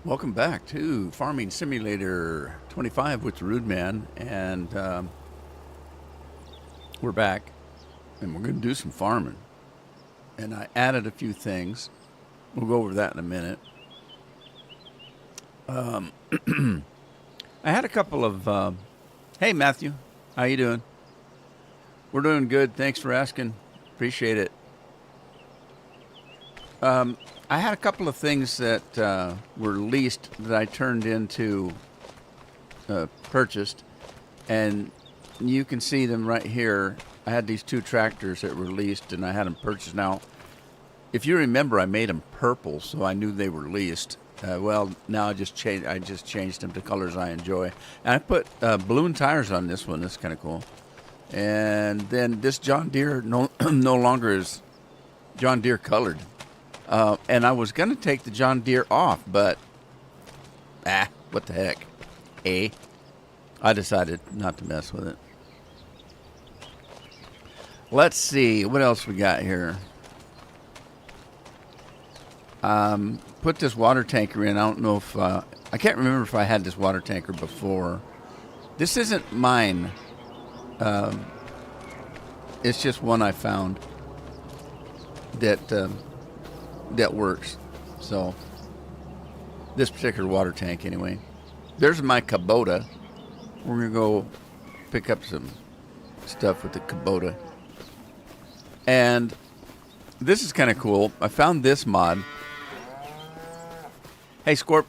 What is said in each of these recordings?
Welcome back to Farming Simulator 25 with the Rude Man, and we're back, and we're going to do some farming. And I added a few things. We'll go over that in a minute. I had a couple of. Hey, Matthew, how you doing? We're doing good. Thanks for asking. Appreciate it. I had a couple of things that were leased that I turned into purchased, and you can see them right here. I had these two tractors that were leased, and I had them purchased. Now, if you remember, I made them purple, so I knew they were leased. Well, now I just changed them to colors I enjoy, and I put balloon tires on this one. That's kind of cool. And then this John Deere no longer is John Deere colored. And I was going to take the John Deere off, but, what the heck. I decided not to mess with it. Let's see, what else we got here? Put this water tanker in. I don't know if, I can't remember if I had this water tanker before. This isn't mine. It's just one I found that works. So this particular water tank anyway. There's my Kubota. We're gonna go pick up some stuff with the Kubota. And this is kind of cool. I found this mod. Hey Scorp.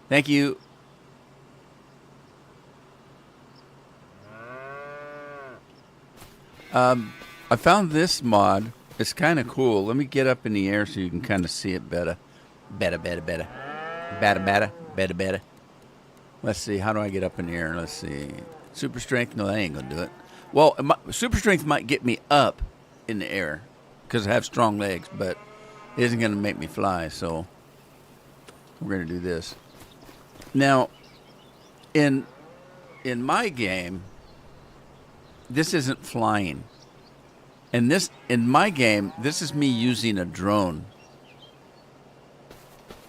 Thank you. I found this mod. It's kind of cool. Let me get up in the air so you can kind of see it better. Better. Let's see. How do I get up in the air? Let's see. Super strength? No, that ain't going to do it. Well, super strength might get me up in the air because I have strong legs, but it isn't going to make me fly, so we're going to do this. Now, in my game, this isn't flying. And this, in my game, this is me using a drone.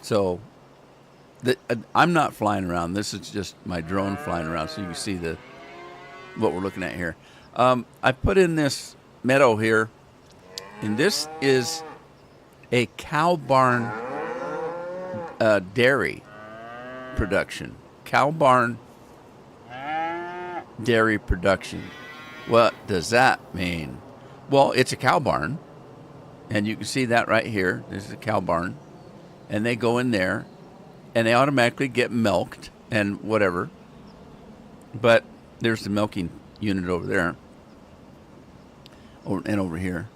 So, I'm not flying around. This is just my drone flying around, so you can see what we're looking at here. I put in this meadow here, and this is a cow barn dairy production. Cow barn dairy production. What does that mean? Well, it's a cow barn, and you can see that right here. This is a cow barn, and they go in there, and they automatically get milked and whatever. But there's the milking unit over there, and over here.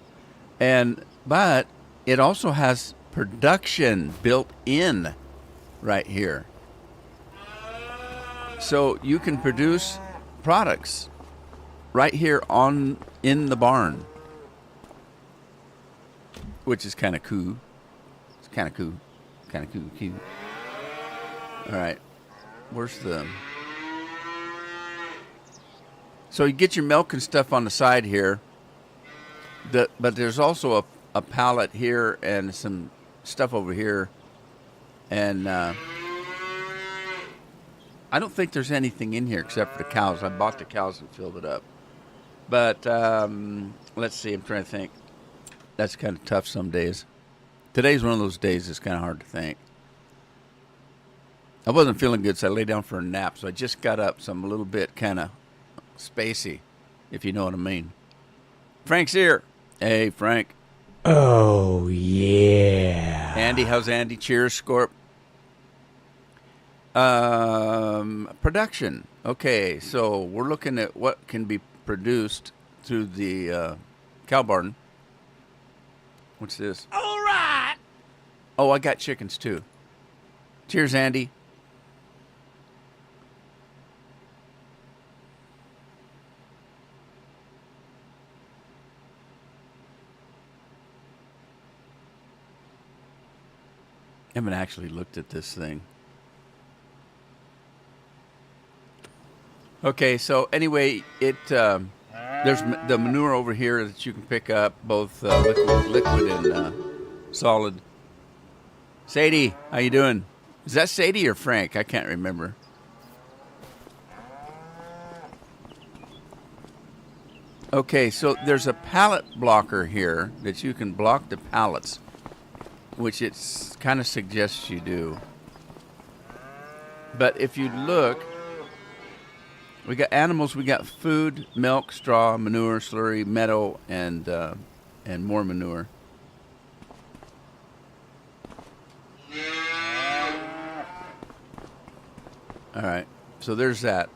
But it also has production built in right here. So you can produce products right here in the barn. Which is kind of cool. It's kind of cool. Kind of cool. All right. Where's the... So you get your milk and stuff on the side here. But there's also a pallet here and some stuff over here. And I don't think there's anything in here except for the cows. I bought the cows and filled it up. But let's see. I'm trying to think. That's kind of tough some days. Today's one of those days it's kind of hard to think. I wasn't feeling good, so I lay down for a nap. So I just got up, so I'm a little bit kind of spacey, if you know what I mean. Frank's here. Hey, Frank. Oh, yeah. Andy, how's Andy? Cheers, Scorp. Production. Okay, so we're looking at what can be produced through the cow barn. What's this? All right. Oh, I got chickens too. Cheers, Andy. I haven't actually looked at this thing. Okay, so anyway, there's the manure over here that you can pick up, both liquid and solid. Sadie, how you doing? Is that Sadie or Frank? I can't remember. Okay, so there's a pallet blocker here that you can block the pallets, which it kind of suggests you do. But if you look, we got animals. We got food, milk, straw, manure, slurry, meadow, and more manure. All right, so there's that.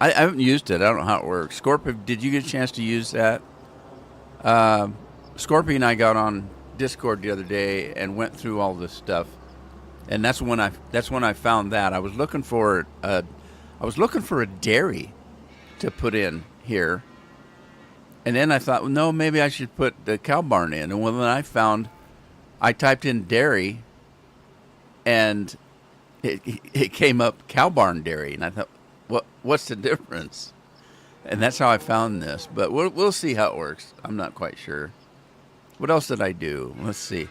I haven't used it. I don't know how it works. Scorpion, did you get a chance to use that? Scorpion and I got on Discord the other day and went through all this stuff, and that's when I found that. I was looking for a dairy to put in here, and then I thought, well, no, maybe I should put the cow barn in. And when I typed in dairy, and it came up cow barn dairy, and I thought, what's the difference? And that's how I found this. But we'll see how it works. I'm not quite sure. What else did I do? Let's see.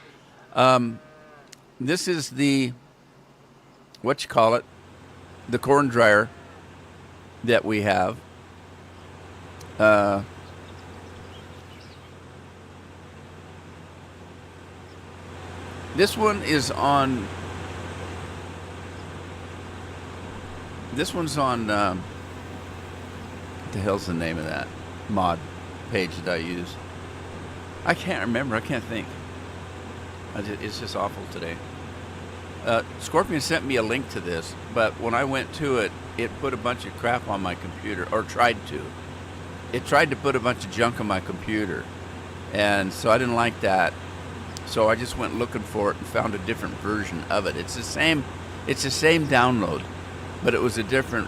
This is the the corn dryer that we have. This one is on. This one's on, what the hell's the name of that mod page that I use? I can't remember. I can't think. It's just awful today. Scorpion sent me a link to this, but when I went to it, it put a bunch of crap on my computer, or tried to. It tried to put a bunch of junk on my computer, and so I didn't like that. So I just went looking for it and found a different version of it. It's the same download. But it was a different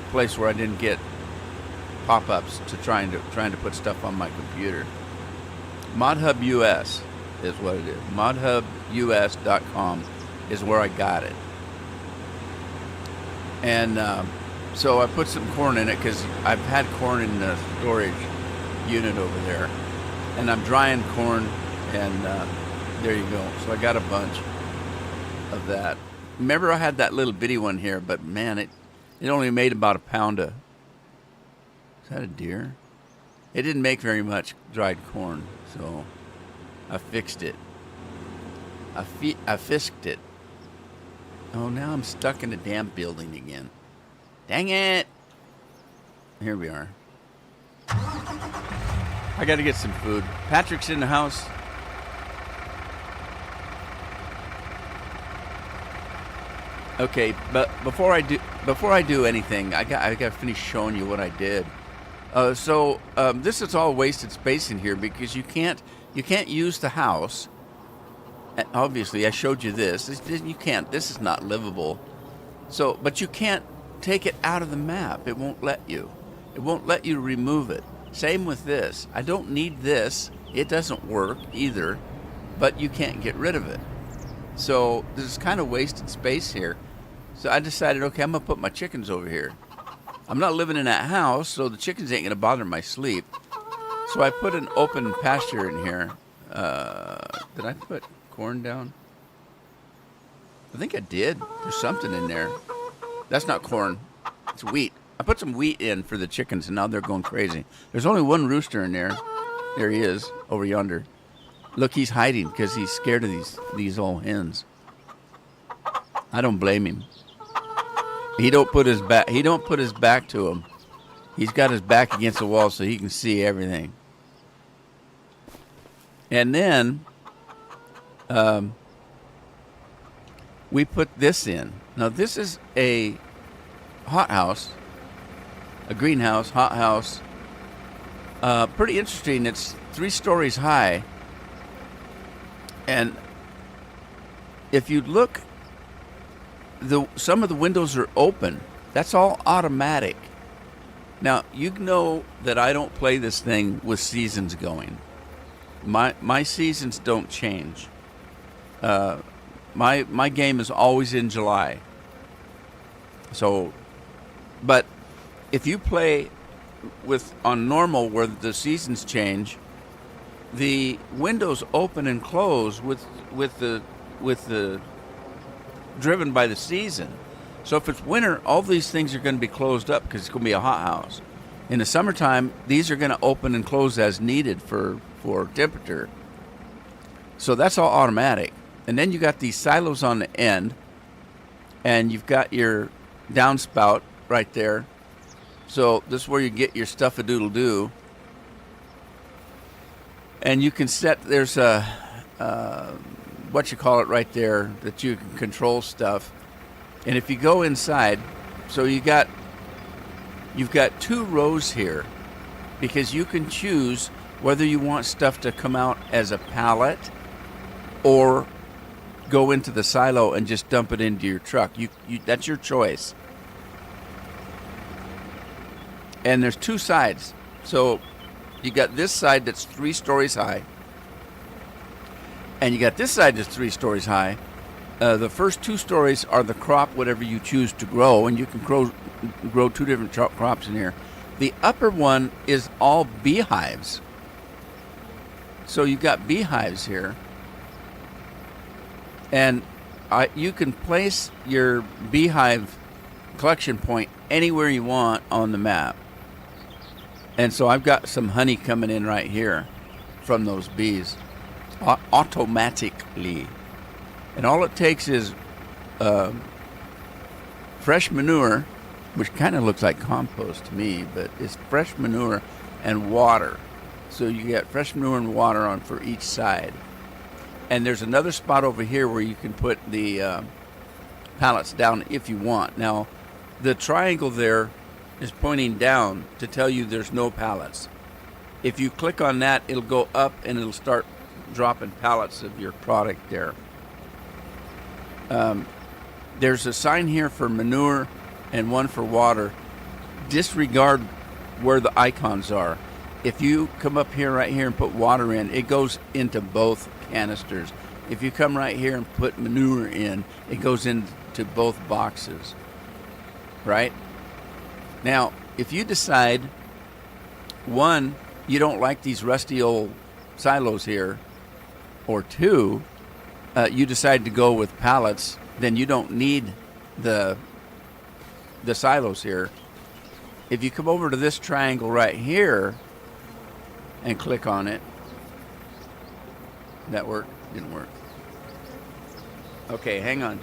place where I didn't get pop-ups to trying to put stuff on my computer. ModHub US is what it is. ModHubUS.com is where I got it. And so I put some corn in it because I've had corn in the storage unit over there. And I'm drying corn, and there you go. So I got a bunch of that. Remember, I had that little bitty one here, but man, it only made about a pound of. Is that a deer? It didn't make very much dried corn, so I fixed it. I fisked it. Oh, now I'm stuck in a damn building again. Dang it! Here we are. I got to get some food. Patrick's in the house. Okay, but before I do anything, I got to finish showing you what I did. This is all wasted space in here because you can't use the house. Obviously, I showed you this. You can't. This is not livable. So, but you can't take it out of the map. It won't let you. It won't let you remove it. Same with this. I don't need this. It doesn't work either, but you can't get rid of it. So there's kind of wasted space here. So I decided, okay, I'm going to put my chickens over here. I'm not living in that house, so the chickens ain't going to bother my sleep. So I put an open pasture in here. Did I put corn down? I think I did. There's something in there. That's not corn. It's wheat. I put some wheat in for the chickens, and now they're going crazy. There's only one rooster in there. There he is, over yonder. Look, he's hiding because he's scared of these old hens. I don't blame him. He don't put his back to him. He's got his back against the wall so he can see everything. And then we put this in. Now this is a hothouse, a greenhouse, hothouse. Pretty interesting. It's 3 stories high. And if you look, some of the windows are open. That's all automatic. Now, you know that I don't play this thing with seasons going. My seasons don't change. My game is always in July. So, but if you play on normal where the seasons change, the windows open and close with the driven by the season. So if it's winter, all these things are going to be closed up because it's going to be a hot house. In the summertime, these are going to open and close as needed for temperature. So that's all automatic. And then you got these silos on the end, and you've got your downspout right there. So this is where you get your stuff-a-doodle-doo. And you can set, there's a, what you call it right there, that you can control stuff. And if you go inside, so you've got 2 rows here, because you can choose whether you want stuff to come out as a pallet or go into the silo and just dump it into your truck. That's your choice. And there's 2 sides. So you got this side that's 3 stories high, and you got this side that's 3 stories high. The first 2 stories are the crop, whatever you choose to grow, and you can grow 2 different crops in here. The upper one is all beehives. So you've got beehives here, and you can place your beehive collection point anywhere you want on the map. And so I've got some honey coming in right here from those bees automatically. And all it takes is fresh manure, which kind of looks like compost to me, but it's fresh manure and water. So you get fresh manure and water on for each side. And there's another spot over here where you can put the pallets down if you want. Now, the triangle there is pointing down to tell you there's no pallets. If you click on that, it'll go up and it'll start dropping pallets of your product there. There's a sign here for manure and one for water. Disregard where the icons are. If you come up here, right here, and put water in, it goes into both canisters. If you come right here and put manure in, it goes into both boxes. Right? Now, if you decide, 1, you don't like these rusty old silos here, or 2, you decide to go with pallets, then you don't need the silos here. If you come over to this triangle right here and click on it, that work? Didn't work. Okay, hang on.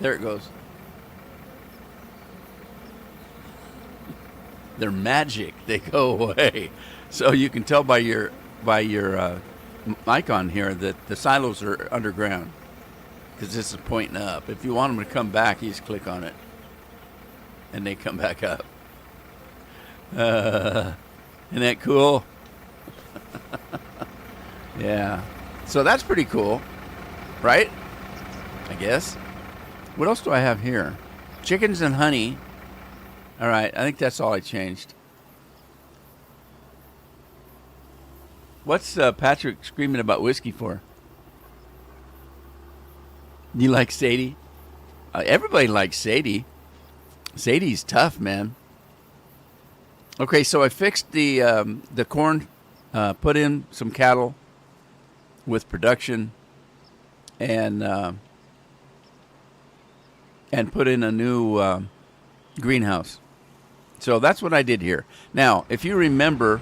There it goes. They're magic. They go away. So you can tell by your icon here that the silos are underground, because this is pointing up. If you want them to come back, you just click on it, and they come back up. Isn't that cool? Yeah. So that's pretty cool, right? I guess. What else do I have here? Chickens and honey. All right, I think that's all I changed. What's Patrick screaming about whiskey for? You like Sadie? Everybody likes Sadie. Sadie's tough, man. Okay, so I fixed the corn, put in some cattle with production, and put in a new greenhouse. So that's what I did here. Now, if you remember,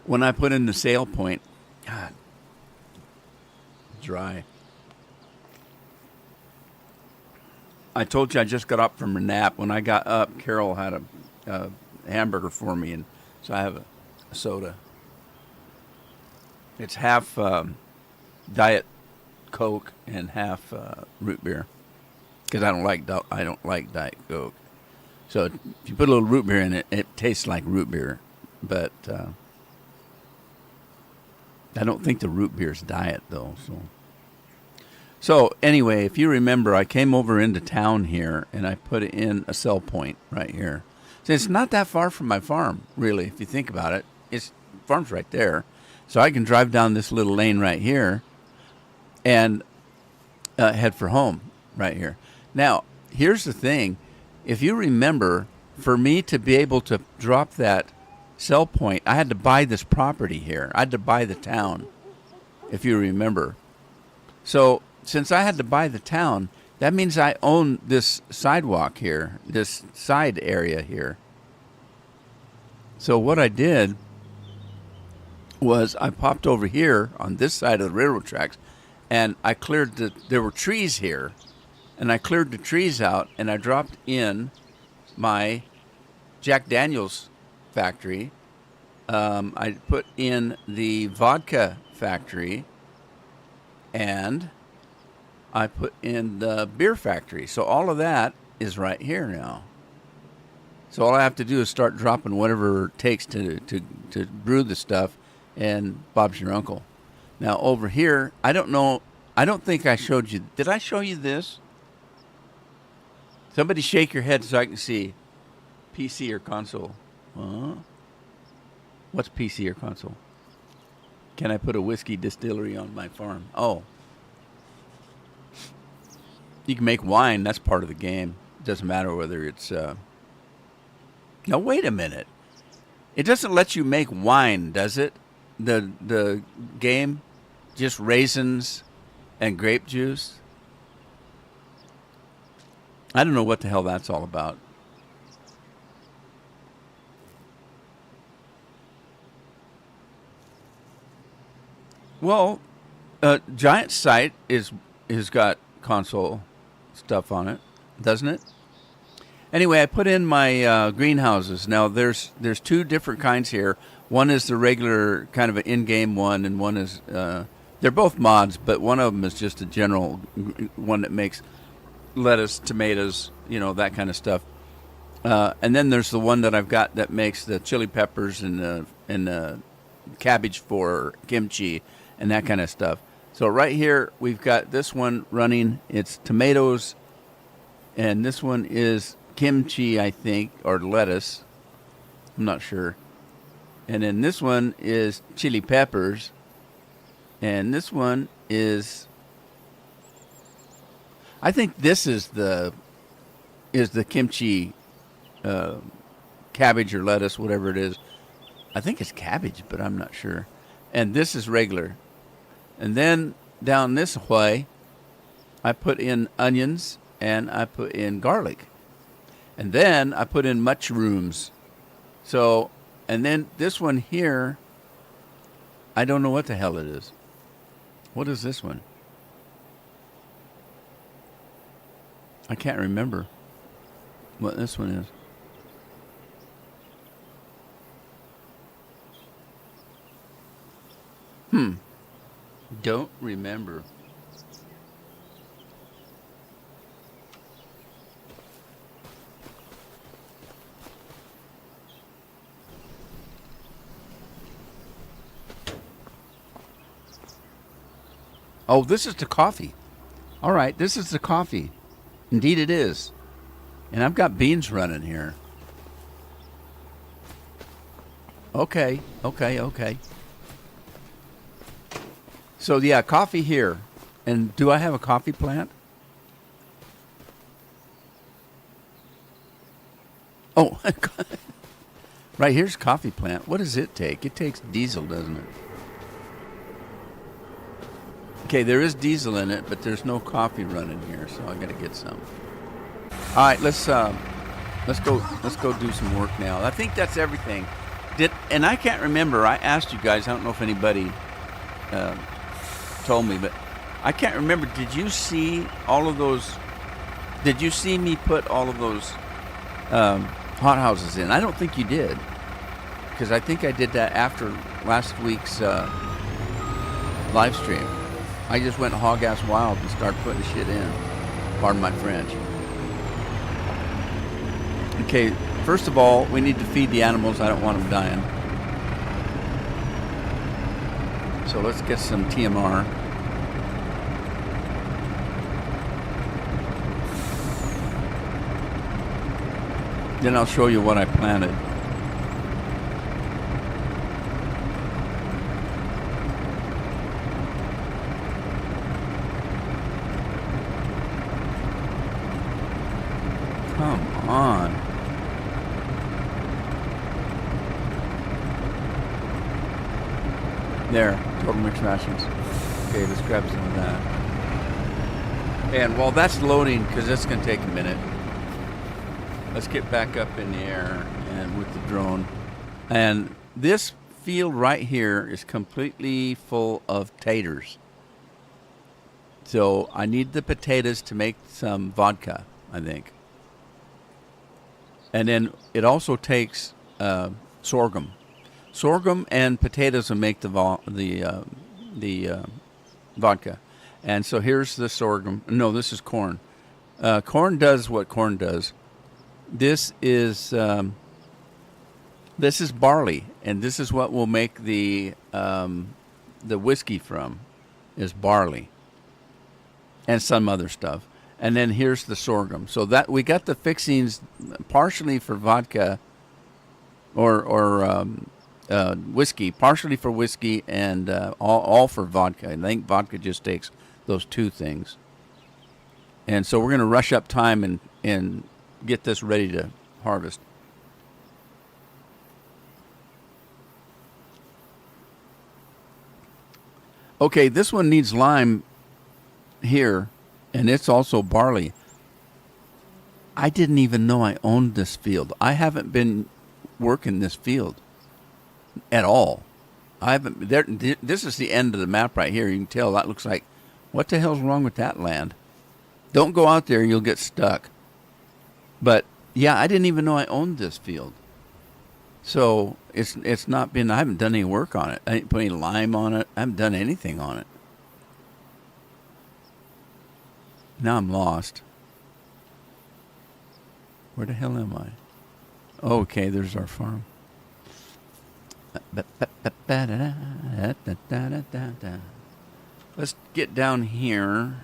when I put in the sale point, God, dry. I told you I just got up from a nap. When I got up, Carol had a hamburger for me, and so I have a soda. It's half Diet Coke and half root beer, because I don't like Diet Coke. So if you put a little root beer in it, it tastes like root beer, but I don't think the root beer's diet though. So anyway, if you remember, I came over into town here and I put in a sell point right here. So it's not that far from my farm, really, if you think about it. Farm's right there. So I can drive down this little lane right here and head for home right here. Now, here's the thing. If you remember, for me to be able to drop that sell point, I had to buy this property here. I had to buy the town, if you remember. So since I had to buy the town, that means I own this sidewalk here, this side area here. So what I did was I popped over here on this side of the railroad tracks, and I cleared there were trees here, and I cleared the trees out, and I dropped in my Jack Daniels factory. I put in the vodka factory, and I put in the beer factory. So all of that is right here now. So all I have to do is start dropping whatever it takes to brew the stuff, and Bob's your uncle. Now over here, I don't know. I don't think I showed you. Did I show you this? Somebody shake your head so I can see. PC or console? What's PC or console? Can I put a whiskey distillery on my farm? Oh. You can make wine. That's part of the game. It doesn't matter whether it's... No, wait a minute. It doesn't let you make wine, does it? The game? Just raisins and grape juice? I don't know what the hell that's all about. Well, Giant Sight has got console stuff on it, doesn't it? Anyway, I put in my greenhouses. Now, there's two different kinds here. One is the regular kind of an in-game one, and one is they're both mods, but one of them is just a general one that makes lettuce, tomatoes, that kind of stuff. And then there's the one that I've got that makes the chili peppers and the cabbage for kimchi and that kind of stuff. So right here we've got this one running. It's tomatoes, and this one is kimchi, I think, or lettuce. I'm not sure. And then this one is chili peppers, and this one is... I think this is the kimchi cabbage or lettuce, whatever it is. I think it's cabbage, but I'm not sure. And this is regular. And then down this way, I put in onions and I put in garlic. And then I put in mushrooms. So, and then this one here, I don't know what the hell it is. What is this one? I can't remember what this one is. Don't remember. Oh, this is the coffee. All right, this is the coffee. Indeed it is. And I've got beans running here. Okay. So, yeah, coffee here. And do I have a coffee plant? Oh, right here's coffee plant. What does it take? It takes diesel, doesn't it? Okay, there is diesel in it, but there's no coffee running here, so I got to get some. All right, let's go do some work now. I think that's everything. And I can't remember. I asked you guys. I don't know if anybody told me, but I can't remember. Did you see all of those? Did you see me put all of those hot houses in? I don't think you did, because I think I did that after last week's live stream. I just went hog-ass wild and started putting shit in. Pardon my French. Okay, first of all, we need to feed the animals. I don't want them dying. So let's get some TMR. Then I'll show you what I planted. Come on. There, total mixed rations. Okay, let's grab some of that. And while that's loading, because that's going to take a minute, let's get back up in the air and with the drone. And this field right here is completely full of taters. So I need the potatoes to make some vodka, I think. And then it also takes sorghum. Sorghum and potatoes will make the vodka. And so here's the sorghum. No, this is corn. Corn does what corn does. This is barley, and this is what we'll make the whiskey from, is barley, and some other stuff. And then here's the sorghum. So that we got the fixings partially for vodka, or whiskey, partially for whiskey, and all for vodka. I think vodka just takes those two things. And so we're going to rush up time and get this ready to harvest. Okay, this one needs lime here, and it's also barley. I didn't even know I owned this field. I haven't been working this field at all. I haven't. This is the end of the map right here. You can tell that looks like, what the hell's wrong with that land? Don't go out there; you'll get stuck. But yeah, I didn't even know I owned this field. So it's not been. I haven't done any work on it. I didn't put any lime on it. I haven't done anything on it. Now I'm lost. Where the hell am I? Okay, there's our farm. Let's get down here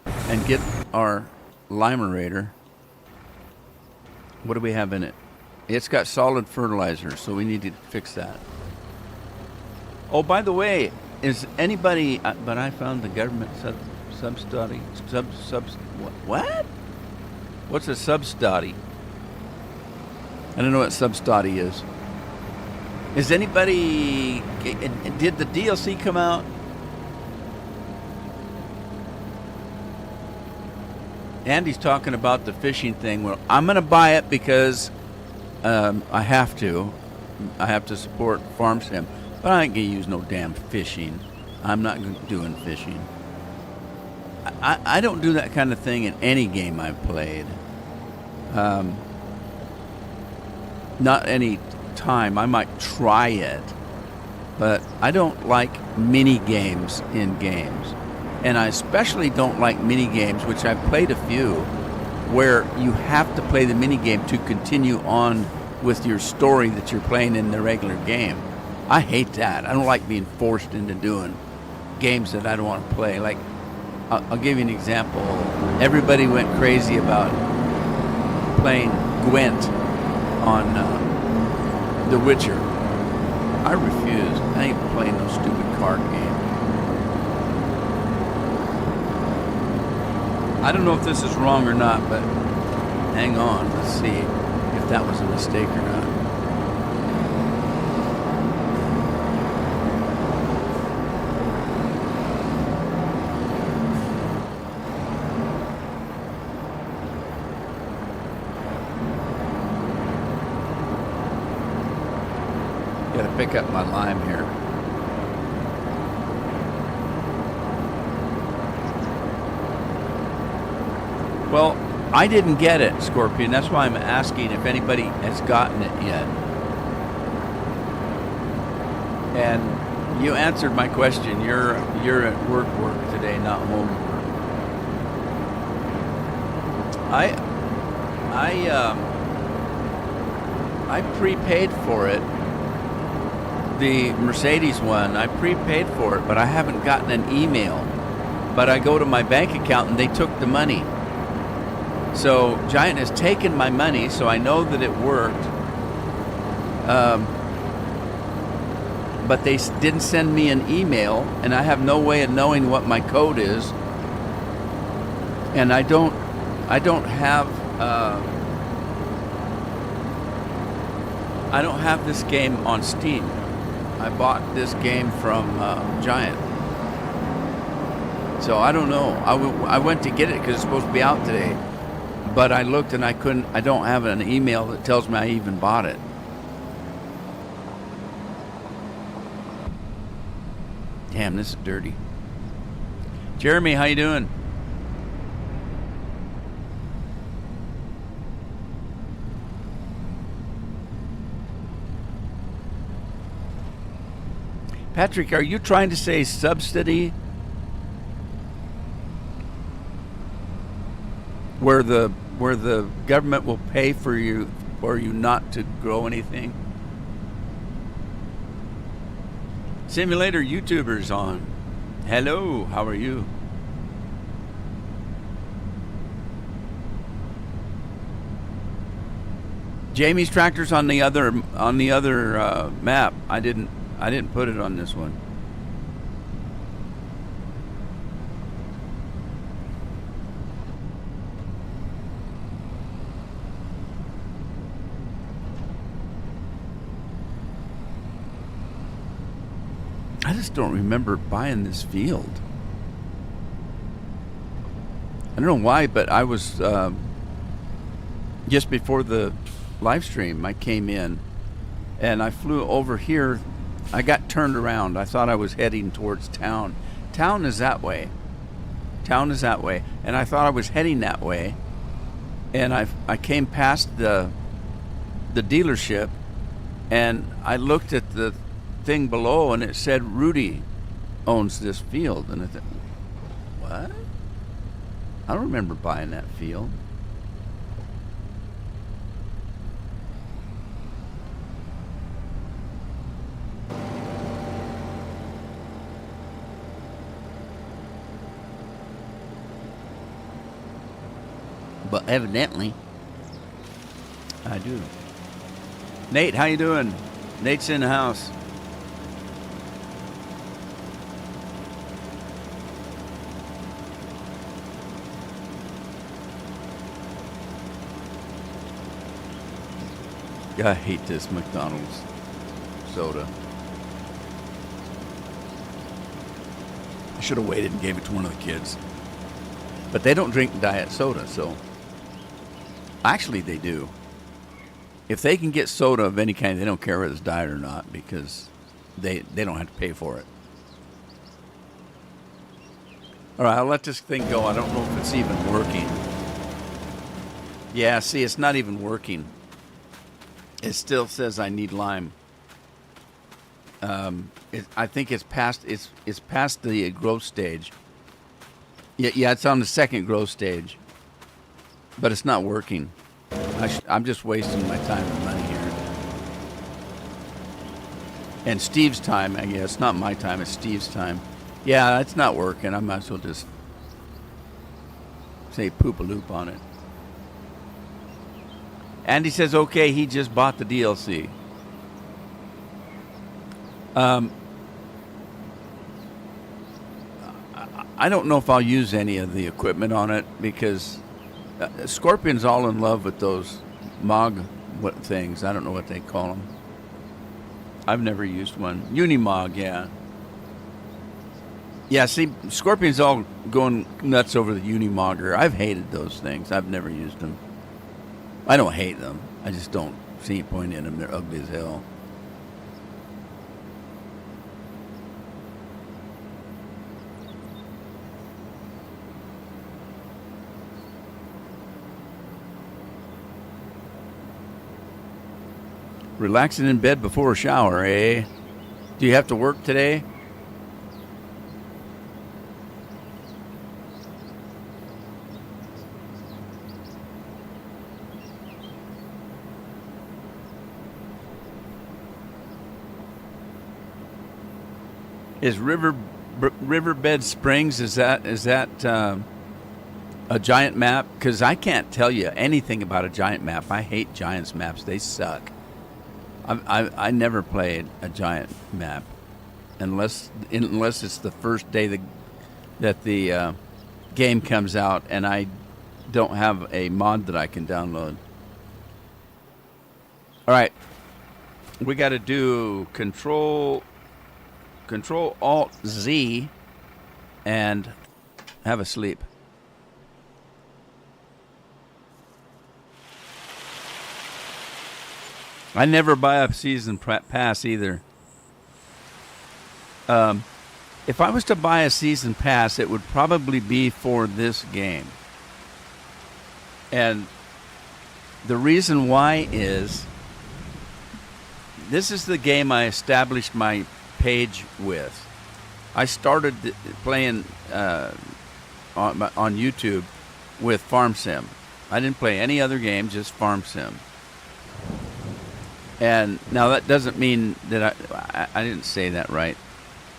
and get our limerator. What do we have in it? It's got solid fertilizer, so we need to fix that. Oh, by the way, is anybody... but I found the government sub-study. What? What's a sub-study? I don't know what sub-study is. Is anybody... Did the DLC come out? Andy's talking about the fishing thing. Well, I'm going to buy it because I have to. I have to support FarmSim. But I ain't going to use no damn fishing. I'm not doing fishing. I don't do that kind of thing in any game I've played. Not any time. I might try it. But I don't like mini games in games. And I especially don't like mini games, which I've played a few, where you have to play the mini game to continue on with your story that you're playing in the regular game. I hate that. I don't like being forced into doing games that I don't want to play. Like, I'll give you an example. Everybody went crazy about playing Gwent on The Witcher. I refused. I ain't playing no stupid card game. I don't know if this is wrong or not, but hang on. Let's see if that was a mistake or not. Gotta pick up my lime here. Well, I didn't get it, Scorpion. That's why I'm asking if anybody has gotten it yet. And you answered my question. You're at work today, not home. I prepaid for it. The Mercedes one, I prepaid for it, but I haven't gotten an email. But I go to my bank account and they took the money. So Giant has taken my money, so I know that it worked. But they didn't send me an email, and I have no way of knowing what my code is. And I don't have this game on Steam. I bought this game from Giant. So I don't know. I went to get it because it's supposed to be out today. But I looked and I couldn't. I don't have an email that tells me I even bought it. Damn, this is dirty. Jeremy, how you doing? Patrick, are you trying to say subsidy? Where the government will pay for you not to grow anything? Simulator YouTubers on. Hello, how are you? Jamie's tractor's on the other map. I didn't put it on this one. I just don't remember buying this field. I don't know why, but I was just before the live stream, I came in and I flew over here. I got turned around. I thought I was heading towards town. Town is that way. Town is that way. And I thought I was heading that way. And I came past the dealership and I looked at the thing below and it said Rudy owns this field. And I thought, what? I don't remember buying that field. But evidently, I do. Nate, how you doing? Nate's in the house. I hate this McDonald's soda. I should have waited and gave it to one of the kids. But they don't drink diet soda, so... Actually, they do. If they can get soda of any kind, they don't care whether it's diet or not because they don't have to pay for it. All right, I'll let this thing go. I don't know if it's even working. Yeah, see, it's not even working. It still says I need lime. I think it's past the growth stage. Yeah, it's on the second growth stage, but it's not working. I'm just wasting my time and money here, and Steve's time. I guess not my time; it's Steve's time. Yeah, it's not working. I might as well just say poop a loop on it. Andy says, okay, he just bought the DLC. I don't know if I'll use any of the equipment on it because Scorpion's all in love with those MOG things. I don't know what they call them. I've never used one. Unimog, yeah. Yeah, see, Scorpion's all going nuts over the Unimogger. I've hated those things. I've never used them. I don't hate them. I just don't see any point in them. They're ugly as hell. Relaxing in bed before a shower, eh? Do you have to work today? Is Riverbed Springs, is that a giant map? Because I can't tell you anything about a giant map. I hate giants maps. They suck. I never played a giant map unless it's the first day that the game comes out and I don't have a mod that I can download. All right, we got to do Control Alt Z and Have a sleep. I never buy a season pass either. If I was to buy a season pass, it would probably be for this game. And the reason why is this is the game I established my page with. I started playing on YouTube with Farm Sim. I didn't play any other game, just Farm Sim. And now that doesn't mean that I didn't say that right.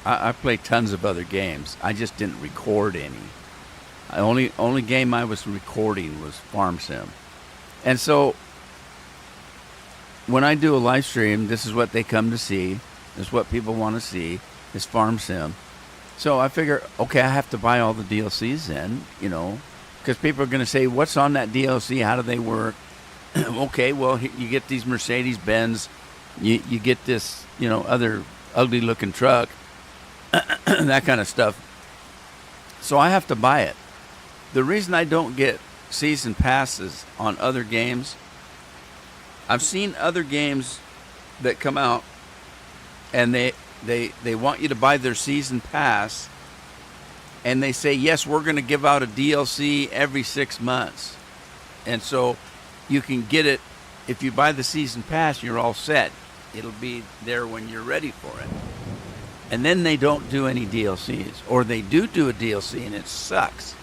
I play tons of other games. I just didn't record any. Only game I was recording was Farm Sim. And so when I do a live stream, this is what they come to see. This is what people want to see, is Farm Sim. So I figure, okay, I have to buy all the DLCs then, because people are going to say, what's on that DLC? How do they work? Okay, well, you get these Mercedes-Benz. You get this, other ugly-looking truck, that kind of stuff. So I have to buy it. The reason I don't get season passes on other games, I've seen other games that come out and they want you to buy their season pass, and they say, yes, we're going to give out a DLC every 6 months. And so you can get it. If you buy the season pass, you're all set. It'll be there when you're ready for it. And then they don't do any DLCs, or they do a DLC and it sucks.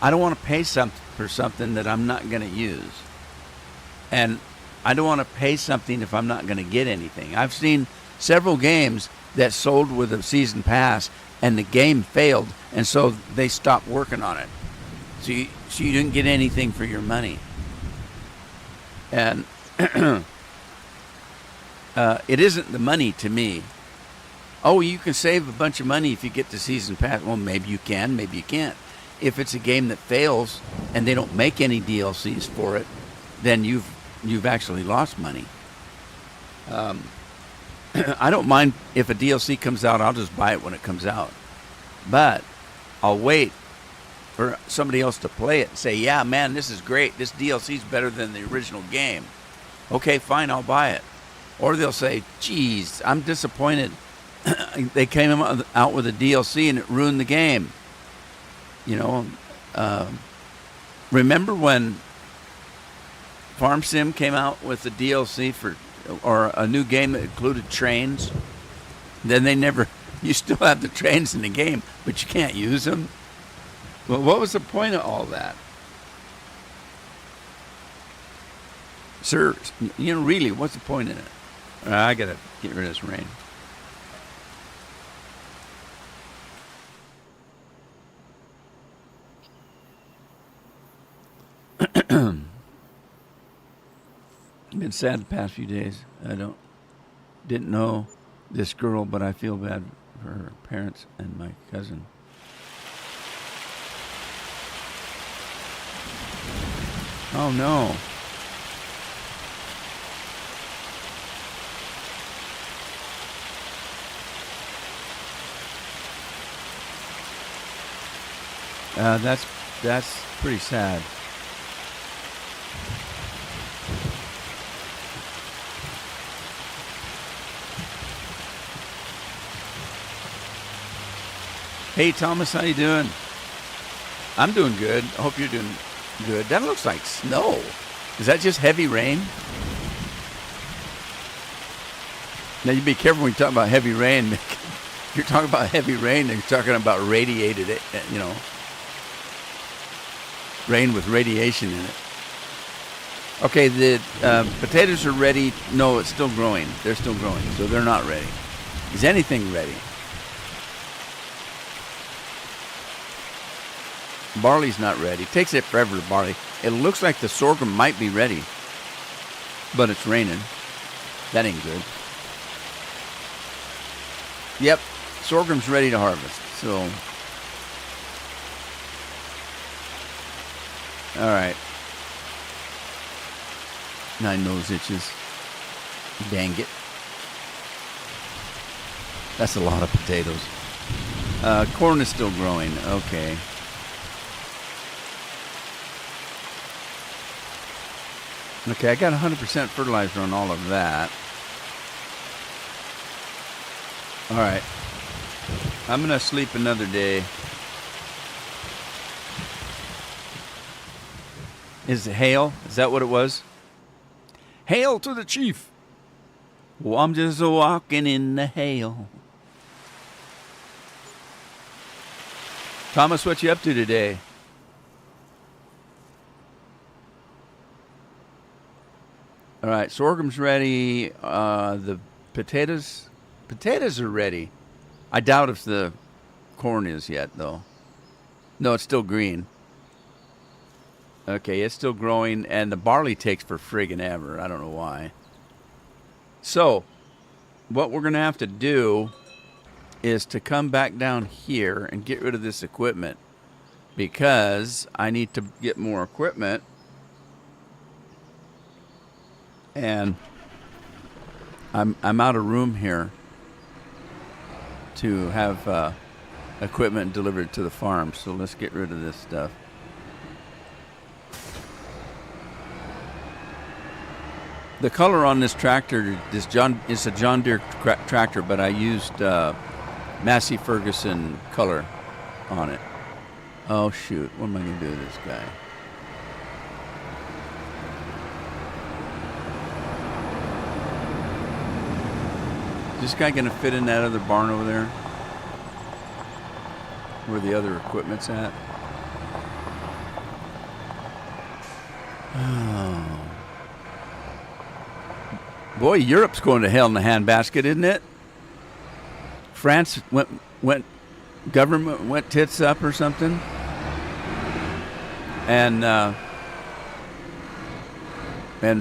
I don't want to pay for something that I'm not going to use. And I don't want to pay something if I'm not going to get anything. I've seen several games that sold with a season pass and the game failed, and so they stopped working on it. So you didn't get anything for your money. And it isn't the money to me. Oh, you can save a bunch of money if you get the season pass. Well, maybe you can, maybe you can't. If it's a game that fails and they don't make any DLCs for it, then you've actually lost money. I don't mind if a DLC comes out. I'll just buy it when it comes out. But I'll wait for somebody else to play it and say, yeah, man, this is great. This DLC is better than the original game. Okay, fine, I'll buy it. Or they'll say, geez, I'm disappointed. They came out with a DLC and it ruined the game. Remember when Farm Sim came out with the DLC or a new game that included trains? Then you still have the trains in the game, but you can't use them. Well, what was the point of all that? Sir, really, what's the point in it? I got to get rid of this rain. I've been sad the past few days. Didn't know this girl, but I feel bad for her parents and my cousin. Oh no. That's pretty sad. Hey Thomas, how you doing? I'm doing good. I hope you're doing good. That looks like snow. Is that just heavy rain? Now you be careful when you talk about heavy rain. If you're talking about heavy rain, you're talking about radiated, rain with radiation in it. Okay, the potatoes are ready. No, it's still growing. They're still growing, so they're not ready. Is anything ready? Barley's not ready. It takes it forever to barley. It looks like the sorghum might be ready, but it's raining. That ain't good. Yep, sorghum's ready to harvest. So, all right. 9 nose itches. Dang it. That's a lot of potatoes. Corn is still growing. Okay. Okay, I got 100% fertilizer on all of that. All right. I'm going to sleep another day. Is it hail? Is that what it was? Hail to the chief. Well, I'm just walking in the hail. Thomas, what you up to today? All right, sorghum's ready. The potatoes are ready. I doubt if the corn is yet, though. No, it's still green. Okay, it's still growing, and the barley takes for friggin' ever. I don't know why. So, what we're going to have to do is to come back down here and get rid of this equipment, because I need to get more equipment. And I'm out of room here to have equipment delivered to the farm. So let's get rid of this stuff. The color on this tractor is a John Deere tractor, but I used Massey Ferguson color on it. Oh shoot! What am I going to do with this guy? Is this guy going to fit in that other barn over there? Where the other equipment's at? Oh. Boy, Europe's going to hell in a handbasket, isn't it? France government went tits up or something. And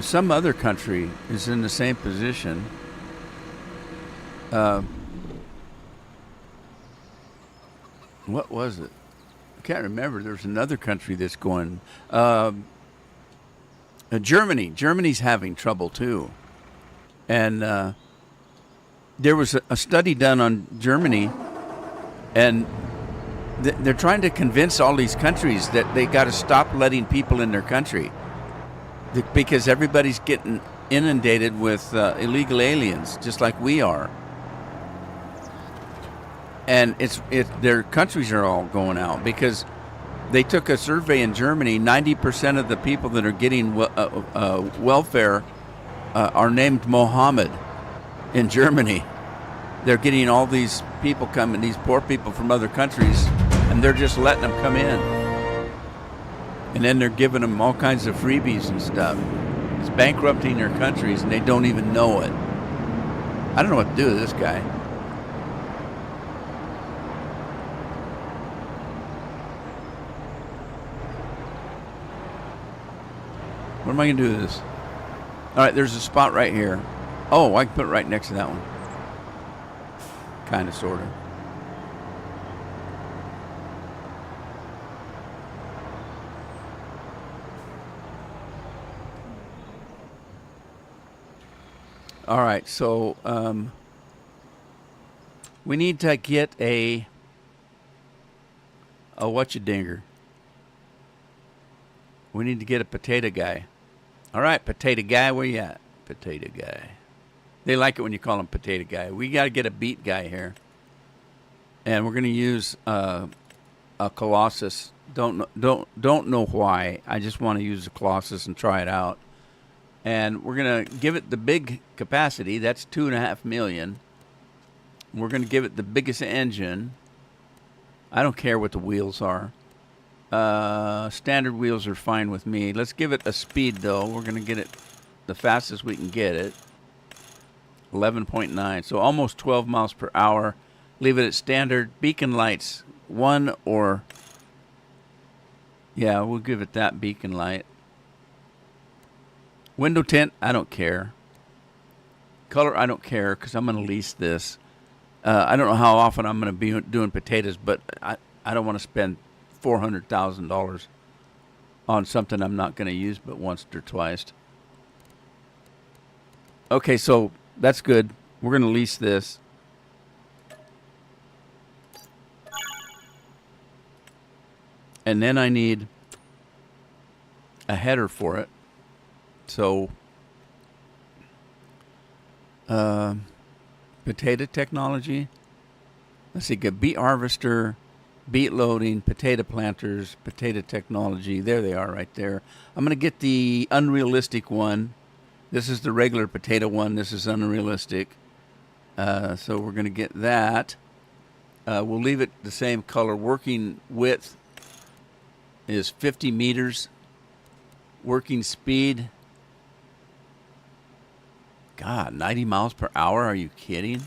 some other country is in the same position. What was it? I can't remember. There's another country that's going. Germany. Germany's having trouble too. And there was a study done on Germany, and they're trying to convince all these countries that they got to stop letting people in their country because everybody's getting inundated with illegal aliens, just like we are. And their countries are all going out because they took a survey in Germany. 90% of the people that are getting welfare are named Mohammed in Germany. They're getting all these people coming, these poor people from other countries, and they're just letting them come in. And then they're giving them all kinds of freebies and stuff. It's bankrupting their countries, and they don't even know it. I don't know what to do with this guy. What am I going to do with this? All right, there's a spot right here. Oh, I can put it right next to that one. Kind of, sort of. All right, so we need to get a whatcha-dinger. We need to get a potato guy. All right, potato guy, where you at? Potato guy. They like it when you call him potato guy. We got to get a beet guy here. And we're going to use a Colossus. Don't know why. I just want to use a Colossus and try it out. And we're going to give it the big capacity. That's 2.5 million. We're going to give it the biggest engine. I don't care what the wheels are. Standard wheels are fine with me. Let's give it a speed, though. We're going to get it the fastest we can get it. 11.9. So almost 12 miles per hour. Leave it at standard. Beacon lights. 1 or... Yeah, we'll give it that beacon light. Window tint, I don't care. Color, I don't care because I'm going to lease this. I don't know how often I'm going to be doing potatoes, but I don't want to spend $400,000 on something I'm not going to use but once or twice. Okay, so that's good. We're going to lease this. And then I need a header for it. So, potato technology. Let's see, get beet harvester, beet loading, potato planters, potato technology. There they are right there. I'm going to get the unrealistic one. This is the regular potato one. This is unrealistic. So we're going to get that. We'll leave it the same color. Working width is 50 meters. Working speed, God, 90 miles per hour? Are you kidding?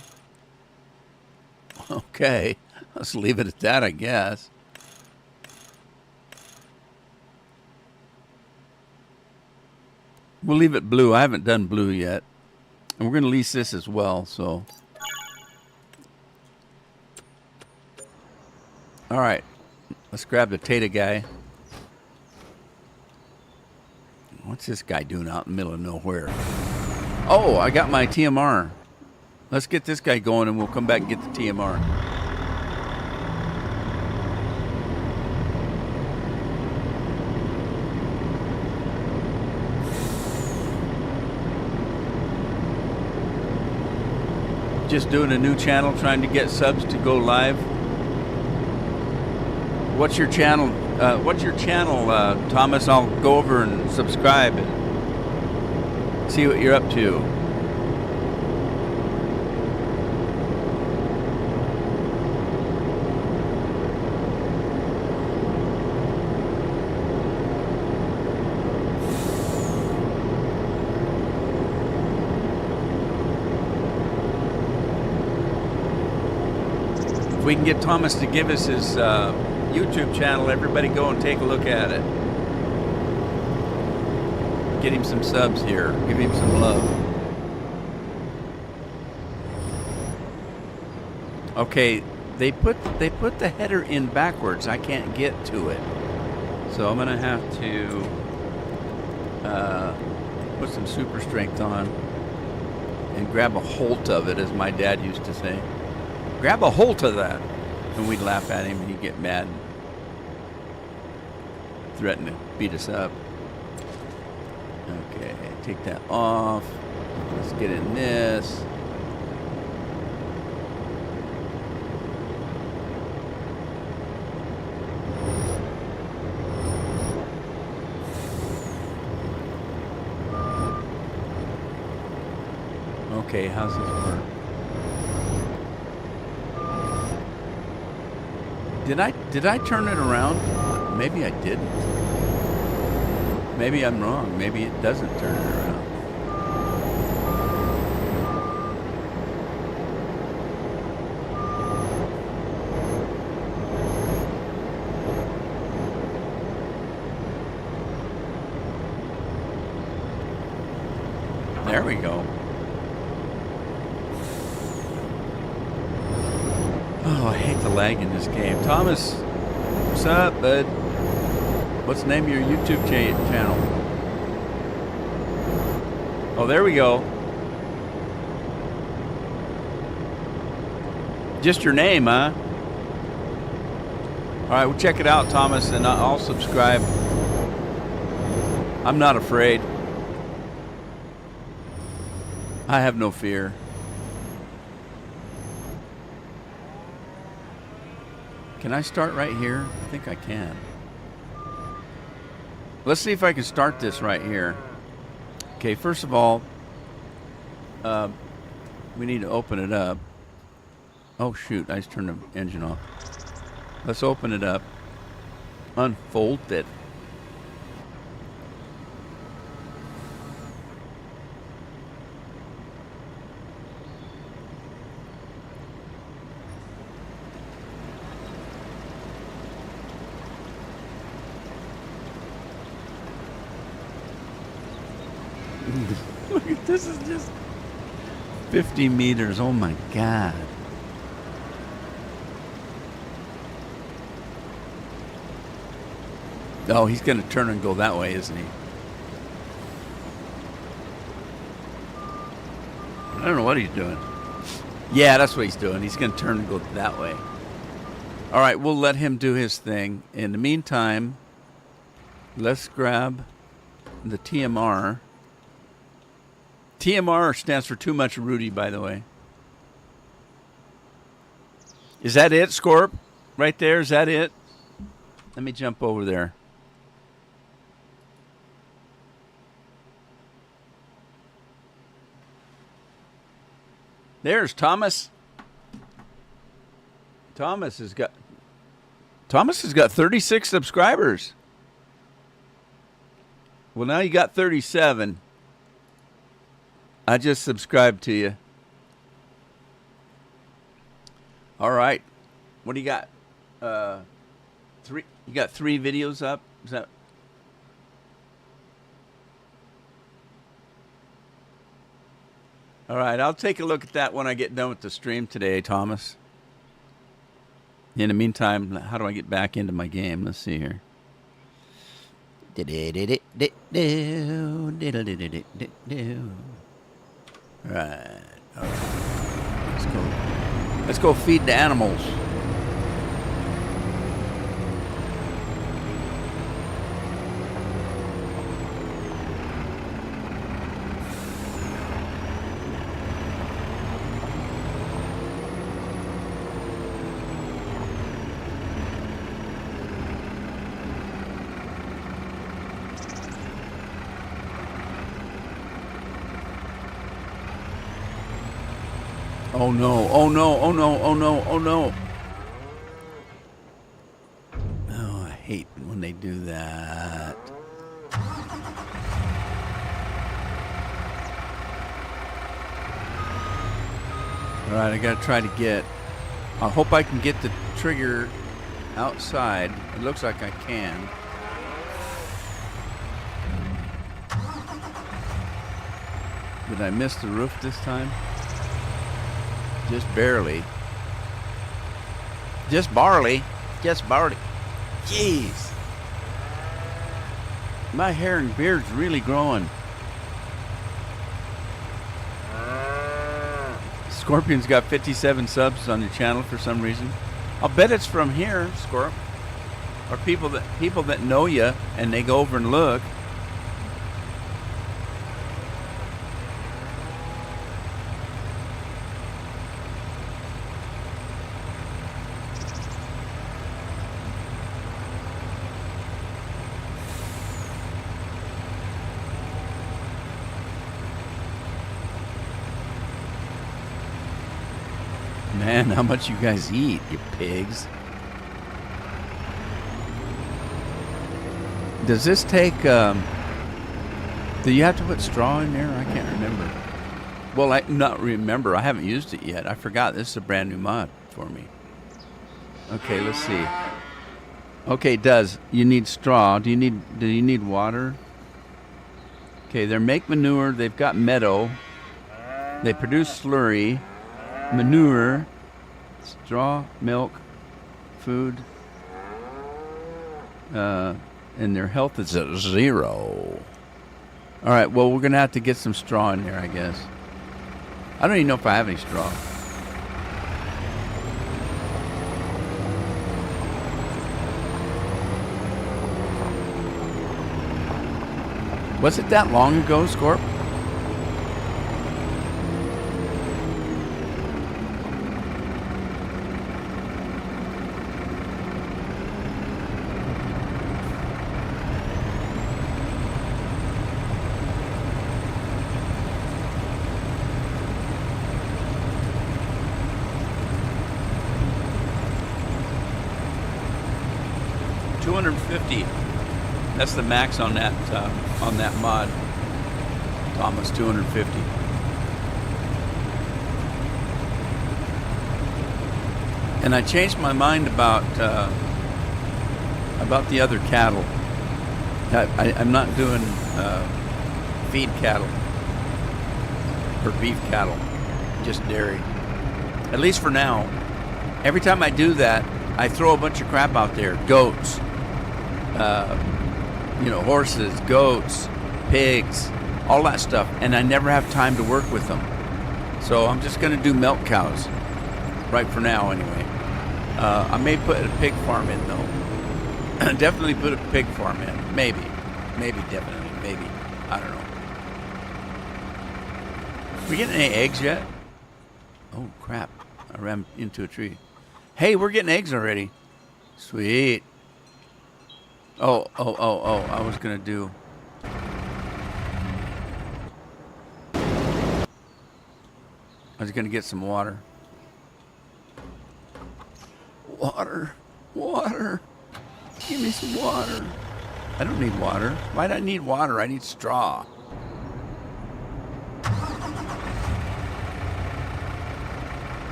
Okay, let's leave it at that, I guess. We'll leave it blue. I haven't done blue yet. And we're going to lease this as well, so. All right, let's grab the Tata guy. What's this guy doing out in the middle of nowhere? Oh, I got my TMR. Let's get this guy going and we'll come back and get the TMR. Just doing a new channel, trying to get subs to go live. What's your channel? Thomas? I'll go over and subscribe and see what you're up to. If we can get Thomas to give us his YouTube channel, everybody go and take a look at it. Get him some subs here. Give him some love. Okay, they put the header in backwards. I can't get to it. So I'm gonna have to put some super strength on and grab a hold of it, as my dad used to say. Grab a hold of that. And we'd laugh at him and he'd get mad and threaten to beat us up. Okay, take that off. Let's get in this. Okay, how's this work? Did I turn it around? Maybe I didn't. Maybe I'm wrong. Maybe it doesn't turn it around. There we go. Oh, I hate the lag in this game. Thomas, what's up, bud? What's the name of your YouTube channel? Oh, there we go. Just your name, huh? All right, we'll check it out, Thomas, and I'll subscribe. I'm not afraid. I have no fear. Can I start right here? I think I can. Let's see if I can start this right here. Okay, first of all, we need to open it up. Oh shoot, I just turned the engine off. Let's open it up. Unfold it. Look at this, is just 50 meters. Oh my God. Oh, he's going to turn and go that way, isn't he? I don't know what he's doing. Yeah, that's what he's doing. He's going to turn and go that way. All right, we'll let him do his thing. In the meantime, let's grab the TMR. TMR stands for too much Rudy, by the way. Is that it, Scorp? Right there, is that it? Let me jump over there. There's Thomas. Thomas has got 36 subscribers. Well, now you got 37. I just subscribed to you. All right. What do you got? Three. You got 3 videos up? Is that? All right. I'll take a look at that when I get done with the stream today, Thomas. In the meantime, how do I get back into my game? Let's see here. Right. All right. Let's go. Let's go feed the animals. Oh no, oh no, oh no, oh no, oh no. Oh, I hate when they do that. All right, I gotta try to get, I hope I can get the trigger outside. It looks like I can. Did I miss the roof this time? Just barely. Just barley. Just barley. Jeez. My hair and beard's really growing. Scorpion's got 57 subs on your channel for some reason. I'll bet it's from here, Scorp. Or people that know you and they go over and look. Man, how much you guys eat, you pigs. Does this take, do you have to put straw in there? I can't remember. Well, I haven't used it yet. I forgot. This is a brand new mod for me. Okay, let's see. Okay, it does. You need straw. Do you need water? Okay, they make manure. They've got meadow. They produce slurry. Manure, straw, milk, food, and their health is at 0. All right, well, we're going to have to get some straw in there, I guess. I don't even know if I have any straw. Was it that long ago, Scorp? That's the max on that mod, Thomas. 250. And I changed my mind about the other cattle. I'm not doing feed cattle or beef cattle, just dairy. At least for now. Every time I do that, I throw a bunch of crap out there. Goats. Horses, goats, pigs, all that stuff. And I never have time to work with them. So I'm just going to do milk cows. Right for now, anyway. I may put a pig farm in, though. Definitely put a pig farm in. Maybe. Maybe, definitely. Maybe. I don't know. We getting any eggs yet? Oh, crap. I ran into a tree. Hey, we're getting eggs already. Sweet. Oh. I was going to do... I was going to get some water. Water. Give me some water. I don't need water. Why do I need water? I need straw.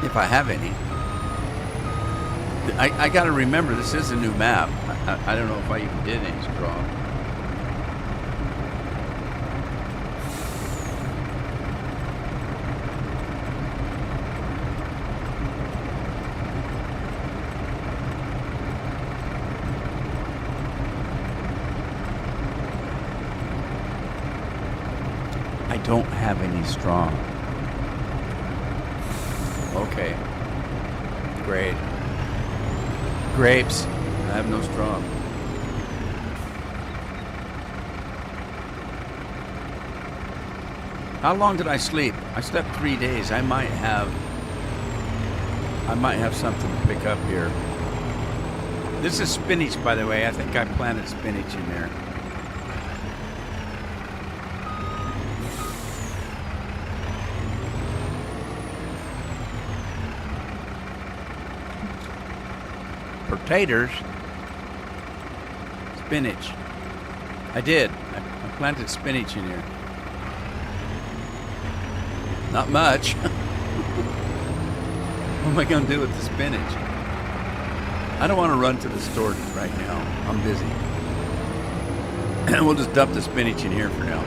If I have any. I got to remember, this is a new map. I don't know if I even did any straw. I don't have any straw. Okay. Great. Grapes. I have no straw. How long did I sleep? I slept 3 days. I might have something to pick up here. This is spinach, by the way. I think I planted spinach in there. Potatoes, spinach. I did. I planted spinach in here. Not much. What am I going to do with the spinach? I don't want to run to the store right now. I'm busy. We'll just dump the spinach in here for now.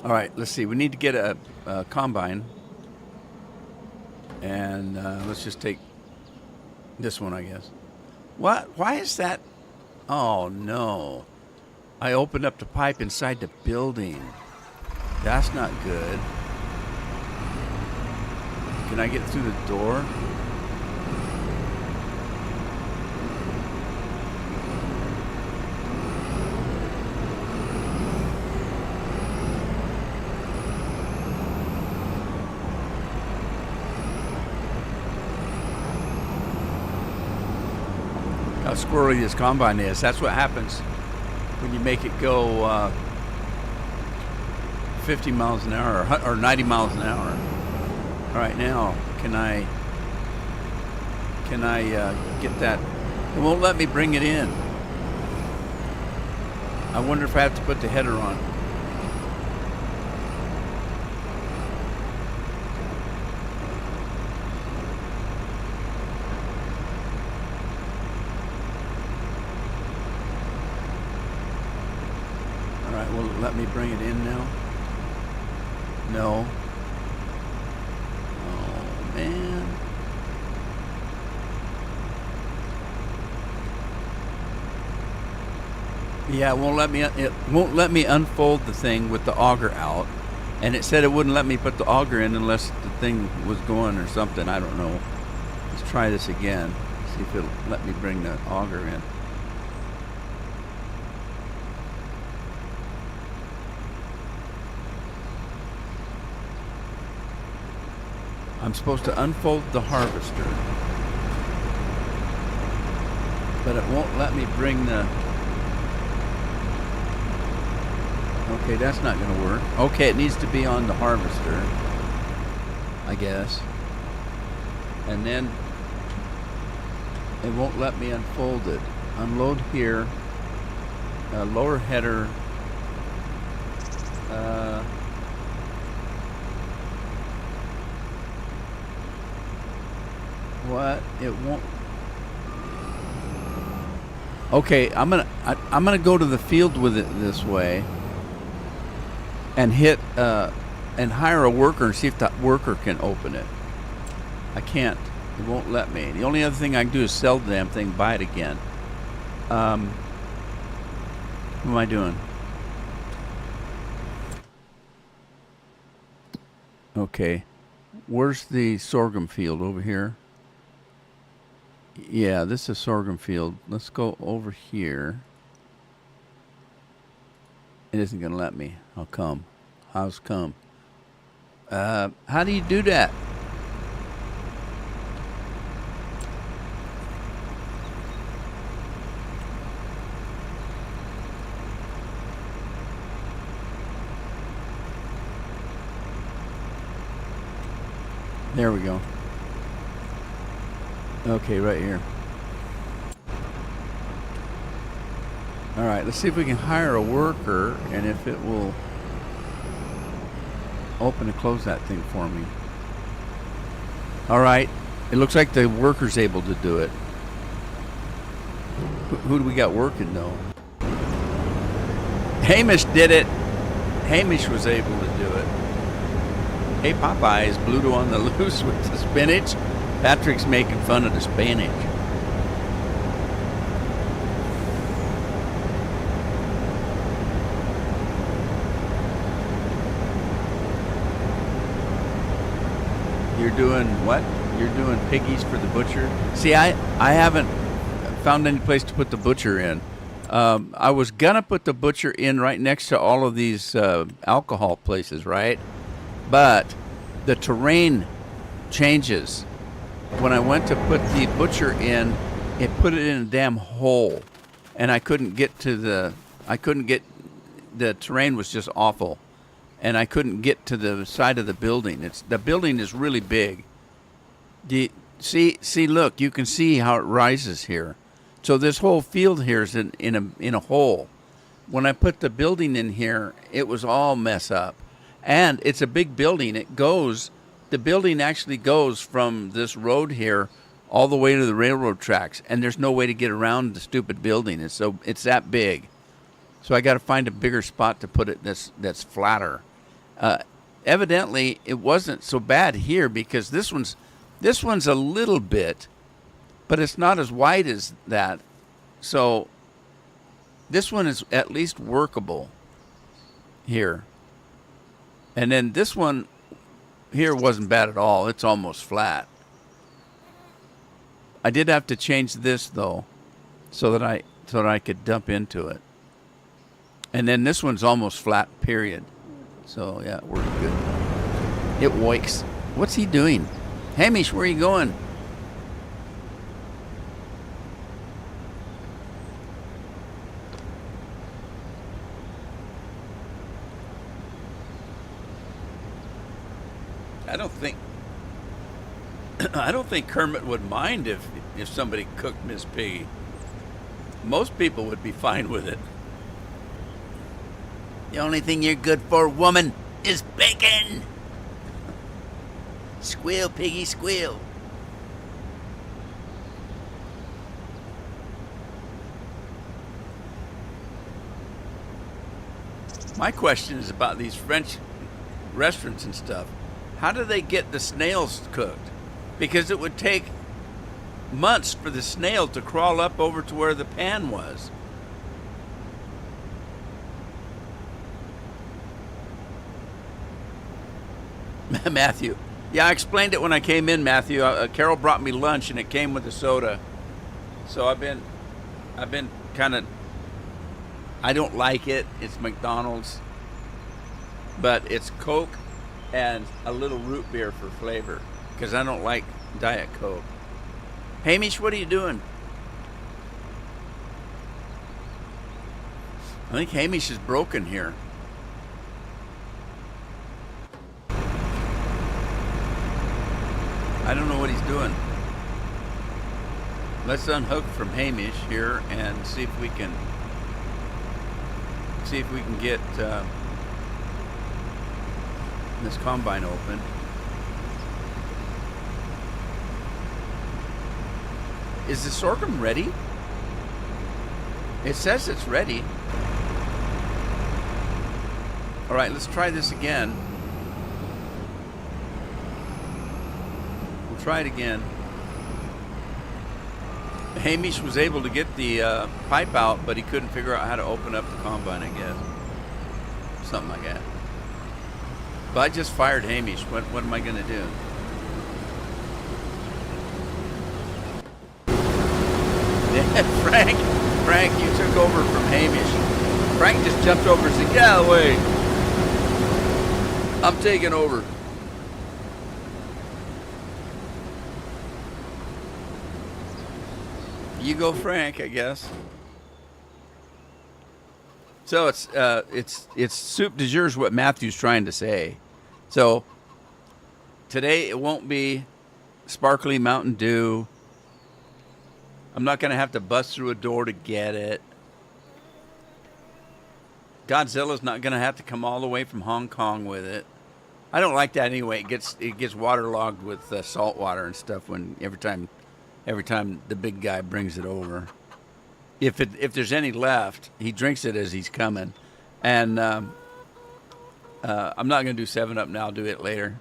All right, let's see. We need to get a combine. And let's just take this one, I guess. What? Why is that? Oh, no. I opened up the pipe inside the building. That's not good. Can I get through the door? How squirrely this combine is. That's what happens when you make it go 50 miles an hour or 90 miles an hour. All right, now can I get that? It won't let me bring it in. I wonder if I have to put the header on. Will it let me bring it in now? No. Oh, man. Yeah, it won't let me unfold the thing with the auger out. And it said it wouldn't let me put the auger in unless the thing was going or something. I don't know. Let's try this again. See if it'll let me bring the auger in. I'm supposed to unfold the harvester, but it won't let me bring the... Okay, that's not going to work. Okay, it needs to be on the harvester, I guess. And then it won't let me unfold it. Unload here. Lower header. What? It won't. Okay, I'm gonna go to the field with it this way, and hit and hire a worker and see if that worker can open it. I can't. It won't let me. The only other thing I can do is sell the damn thing, buy it again. What am I doing? Okay. Where's the sorghum field? Over here? Yeah, this is sorghum field. Let's go over here. It isn't going to let me. How come? How's come? How do you do that? There we go. Okay, right here. All right, let's see if we can hire a worker and if it will open and close that thing for me. All right, it looks like the worker's able to do it. Who do we got working though? Hamish did it. Hamish was able to do it. Hey Popeye, is Bluto on the loose with the spinach? Patrick's making fun of the spinach. You're doing what? You're doing piggies for the butcher? See, I haven't found any place to put the butcher in. I was gonna put the butcher in right next to all of these alcohol places, right? But the terrain changes. When I went to put the butcher in, it put it in a damn hole, and I couldn't get the terrain was just awful, and I couldn't get to the side of the building. The building is really big. Look, you can see how it rises here. So this whole field here is in a hole. When I put the building in here, it was all mess up. And it's a big building. The building actually goes from this road here all the way to the railroad tracks, and there's no way to get around the stupid building. It's that big. So I got to find a bigger spot to put it that's flatter. Evidently, it wasn't so bad here because this one's a little bit, but it's not as wide as that. So this one is at least workable here. And then this one here wasn't bad at all. It's almost flat. I did have to change this though, so that I could dump into it. And then this one's almost flat, period. So yeah, it worked good. It works. What's he doing? Hamish, where are you going? I don't think Kermit would mind if somebody cooked Miss Piggy. Most people would be fine with it. The only thing you're good for, woman, is bacon. Squeal, Piggy, squeal. My question is about these French restaurants and stuff. How do they get the snails cooked? Because it would take months for the snail to crawl up over to where the pan was. Matthew. Yeah, I explained it when I came in, Matthew. Carol brought me lunch and it came with a soda. So I've been kind of, I don't like it. It's McDonald's. But it's Coke and a little root beer for flavor, because I don't like Diet Coke. Hamish, what are you doing? I think Hamish is broken here. I don't know what he's doing. Let's unhook from Hamish here and see if we can get this combine open. Is the sorghum ready? It says it's ready. All right, let's try this again. We'll try it again. Hamish was able to get the pipe out, but he couldn't figure out how to open up the combine, I guess. Something like that. But I just fired Hamish. What am I going to do? Frank, you took over from Hamish. Frank just jumped over and said, "Get out of the way. I'm taking over." You go, Frank, I guess. So it's soup du jour is what Matthew's trying to say. So today it won't be sparkly Mountain Dew. I'm not going to have to bust through a door to get it. Godzilla's not going to have to come all the way from Hong Kong with it. I don't like that anyway. It gets waterlogged with salt water and stuff when every time the big guy brings it over. If there's any left, he drinks it as he's coming. And I'm not going to do 7-Up now. I'll do it later.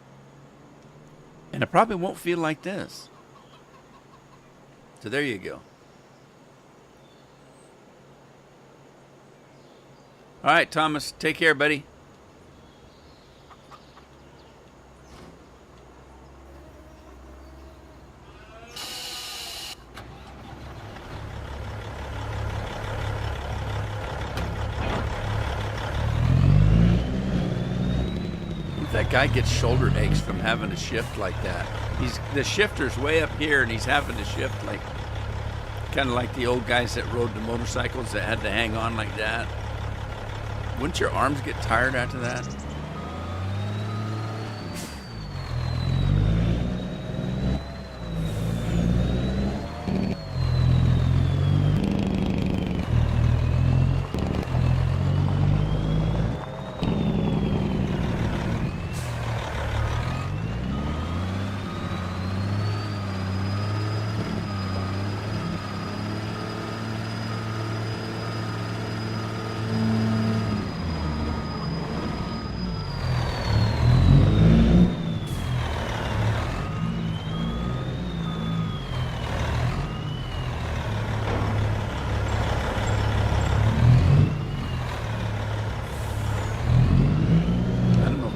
And it probably won't feel like this. So there you go. All right, Thomas, take care, buddy. That guy gets shoulder aches from having to shift like that. The shifter's way up here, and he's having to shift like kind of like the old guys that rode the motorcycles that had to hang on like that. Wouldn't your arms get tired after that?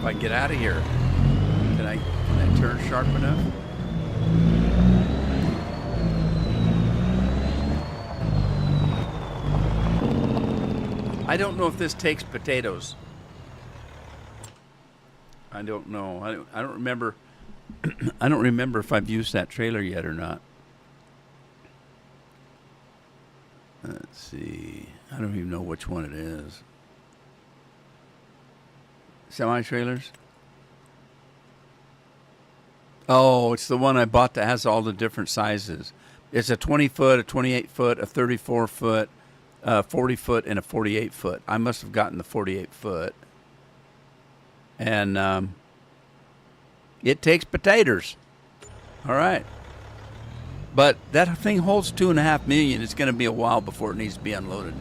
I can get out of here. Can I turn sharp enough? I don't know if this takes potatoes. I don't know. I don't remember. I don't remember if I've used that trailer yet or not. Let's see. I don't even know which one it is. Semi-trailers? Oh, it's the one I bought that has all the different sizes. It's a 20-foot, a 28-foot, a 34-foot, a 40-foot, and a 48-foot. I must have gotten the 48-foot. And it takes potatoes. All right. But that thing holds 2.5 million. It's going to be a while before it needs to be unloaded.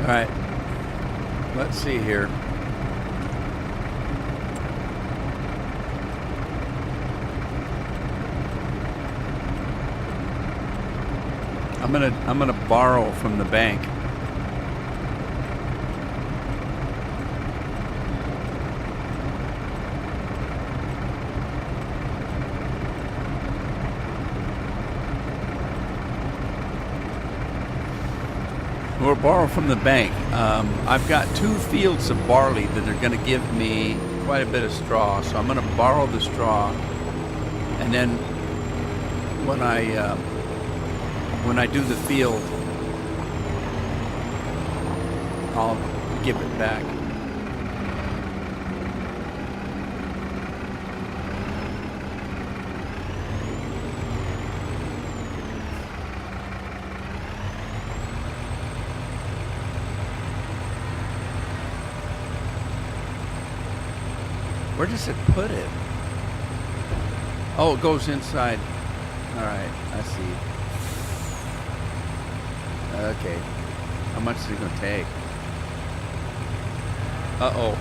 All right, let's see here. I'm gonna borrow from the bank. We'll borrow from the bank. I've got 2 fields of barley that are going to give me quite a bit of straw, so I'm going to borrow the straw, and then when I do the field, I'll give it back. Where does it put it? Oh, it goes inside. All right, I see. Okay. How much is it going to take? Uh-oh.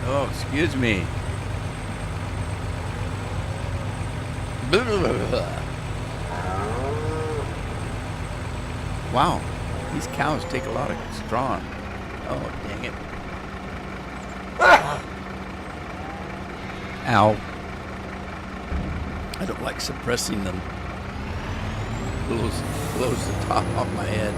Oh, excuse me. Wow, these cows take a lot of straw. Oh, dang it. Ow. I don't like suppressing them. Blows the top off my head.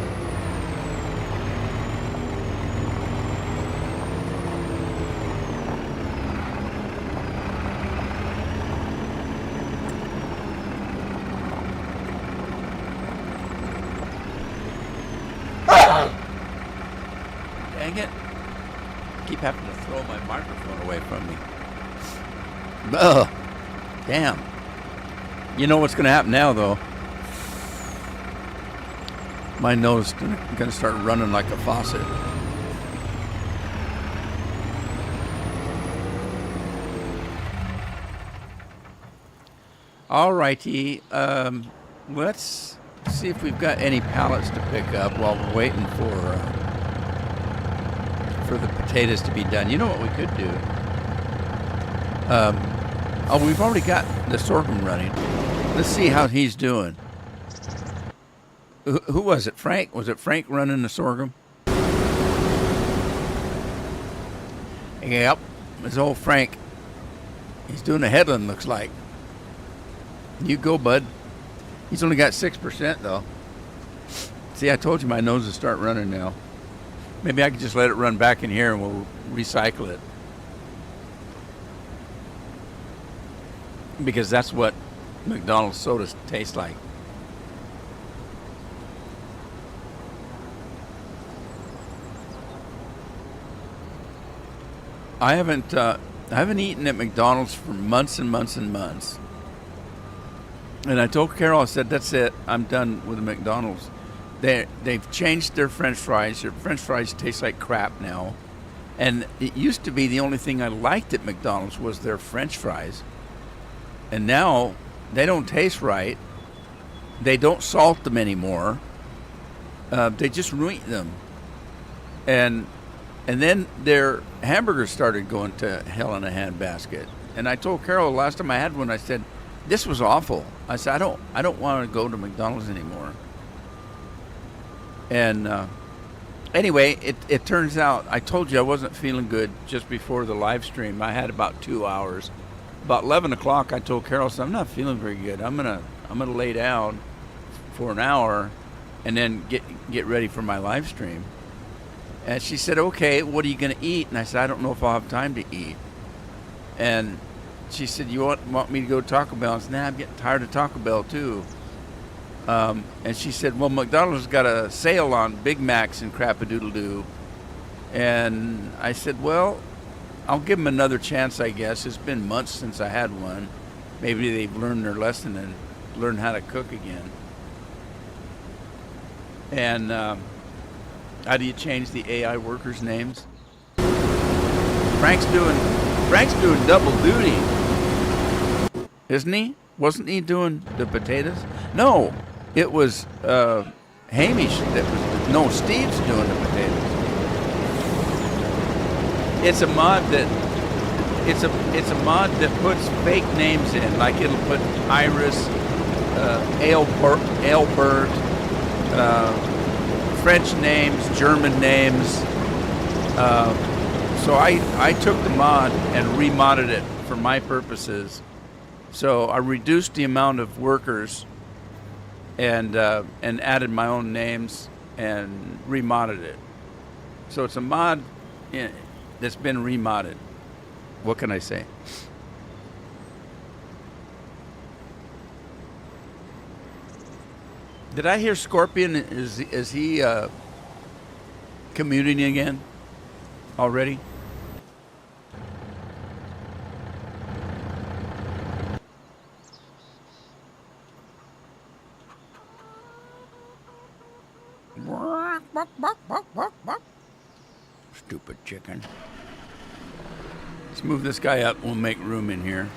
Dang it. Keep having to throw my microphone away from me. Ugh. Damn. You know what's going to happen now, though? My nose is going to start running like a faucet. All righty. Let's see if we've got any pallets to pick up while we're waiting for the potatoes to be done. You know what we could do? Oh, we've already got the sorghum running. Let's see how he's doing. Who was it? Frank? Was it Frank running the sorghum? Yep. It's old Frank. He's doing a headland, looks like. You go, bud. He's only got 6%, though. See, I told you my nose will start running now. Maybe I could just let it run back in here and we'll recycle it. Because that's what McDonald's sodas taste like. I haven't eaten at McDonald's for months and months and months. And I told Carol, I said, that's it. I'm done with the McDonald's. They've changed their French fries. Their French fries taste like crap now. And it used to be the only thing I liked at McDonald's was their French fries. And now they don't taste right. They don't salt them anymore. They just ruin them. And then their hamburgers started going to hell in a handbasket. And I told Carol the last time I had one, I said, this was awful. I said, I don't want to go to McDonald's anymore. And anyway, it turns out, I told you I wasn't feeling good just before the live stream. I had about 2 hours. About 11 o'clock, I told Carol, so I'm not feeling very good. I'm gonna lay down for an hour and then get ready for my live stream. And she said, okay, what are you going to eat? And I said, I don't know if I'll have time to eat. And she said, you want me to go to Taco Bell? I said, nah, I'm getting tired of Taco Bell too. And she said, well, McDonald's got a sale on Big Macs and crap-a-doodle-doo. And I said, well, I'll give them another chance, I guess. It's been months since I had one. Maybe they've learned their lesson and learned how to cook again. And how do you change the AI workers' names? Frank's doing double duty, isn't he? Wasn't he doing the potatoes? No, it was Hamish that was. No, Steve's doing the potatoes. It's a mod that puts fake names in, like it'll put Iris, Albert, French names, German names. So I took the mod and remodded it for my purposes. So I reduced the amount of workers and added my own names and remodded it. So it's a mod that's been remodded. What can I say? Did I hear Scorpion? Is he commuting again already? Stupid chicken. Let's move this guy up. We'll make room in here.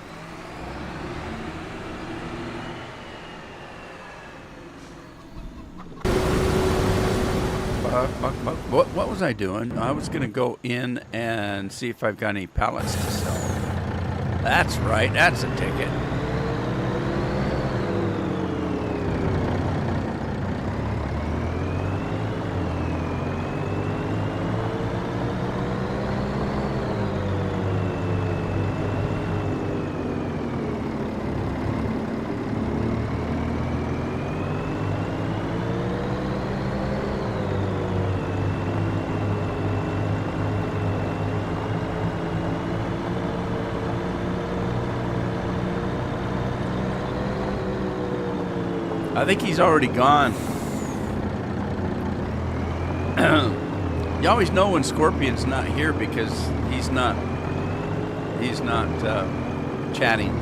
What was I doing? I was going to go in and see if I've got any pallets to sell. That's right. That's a ticket. I think he's already gone. You always know when Scorpion's not here because he's not chatting.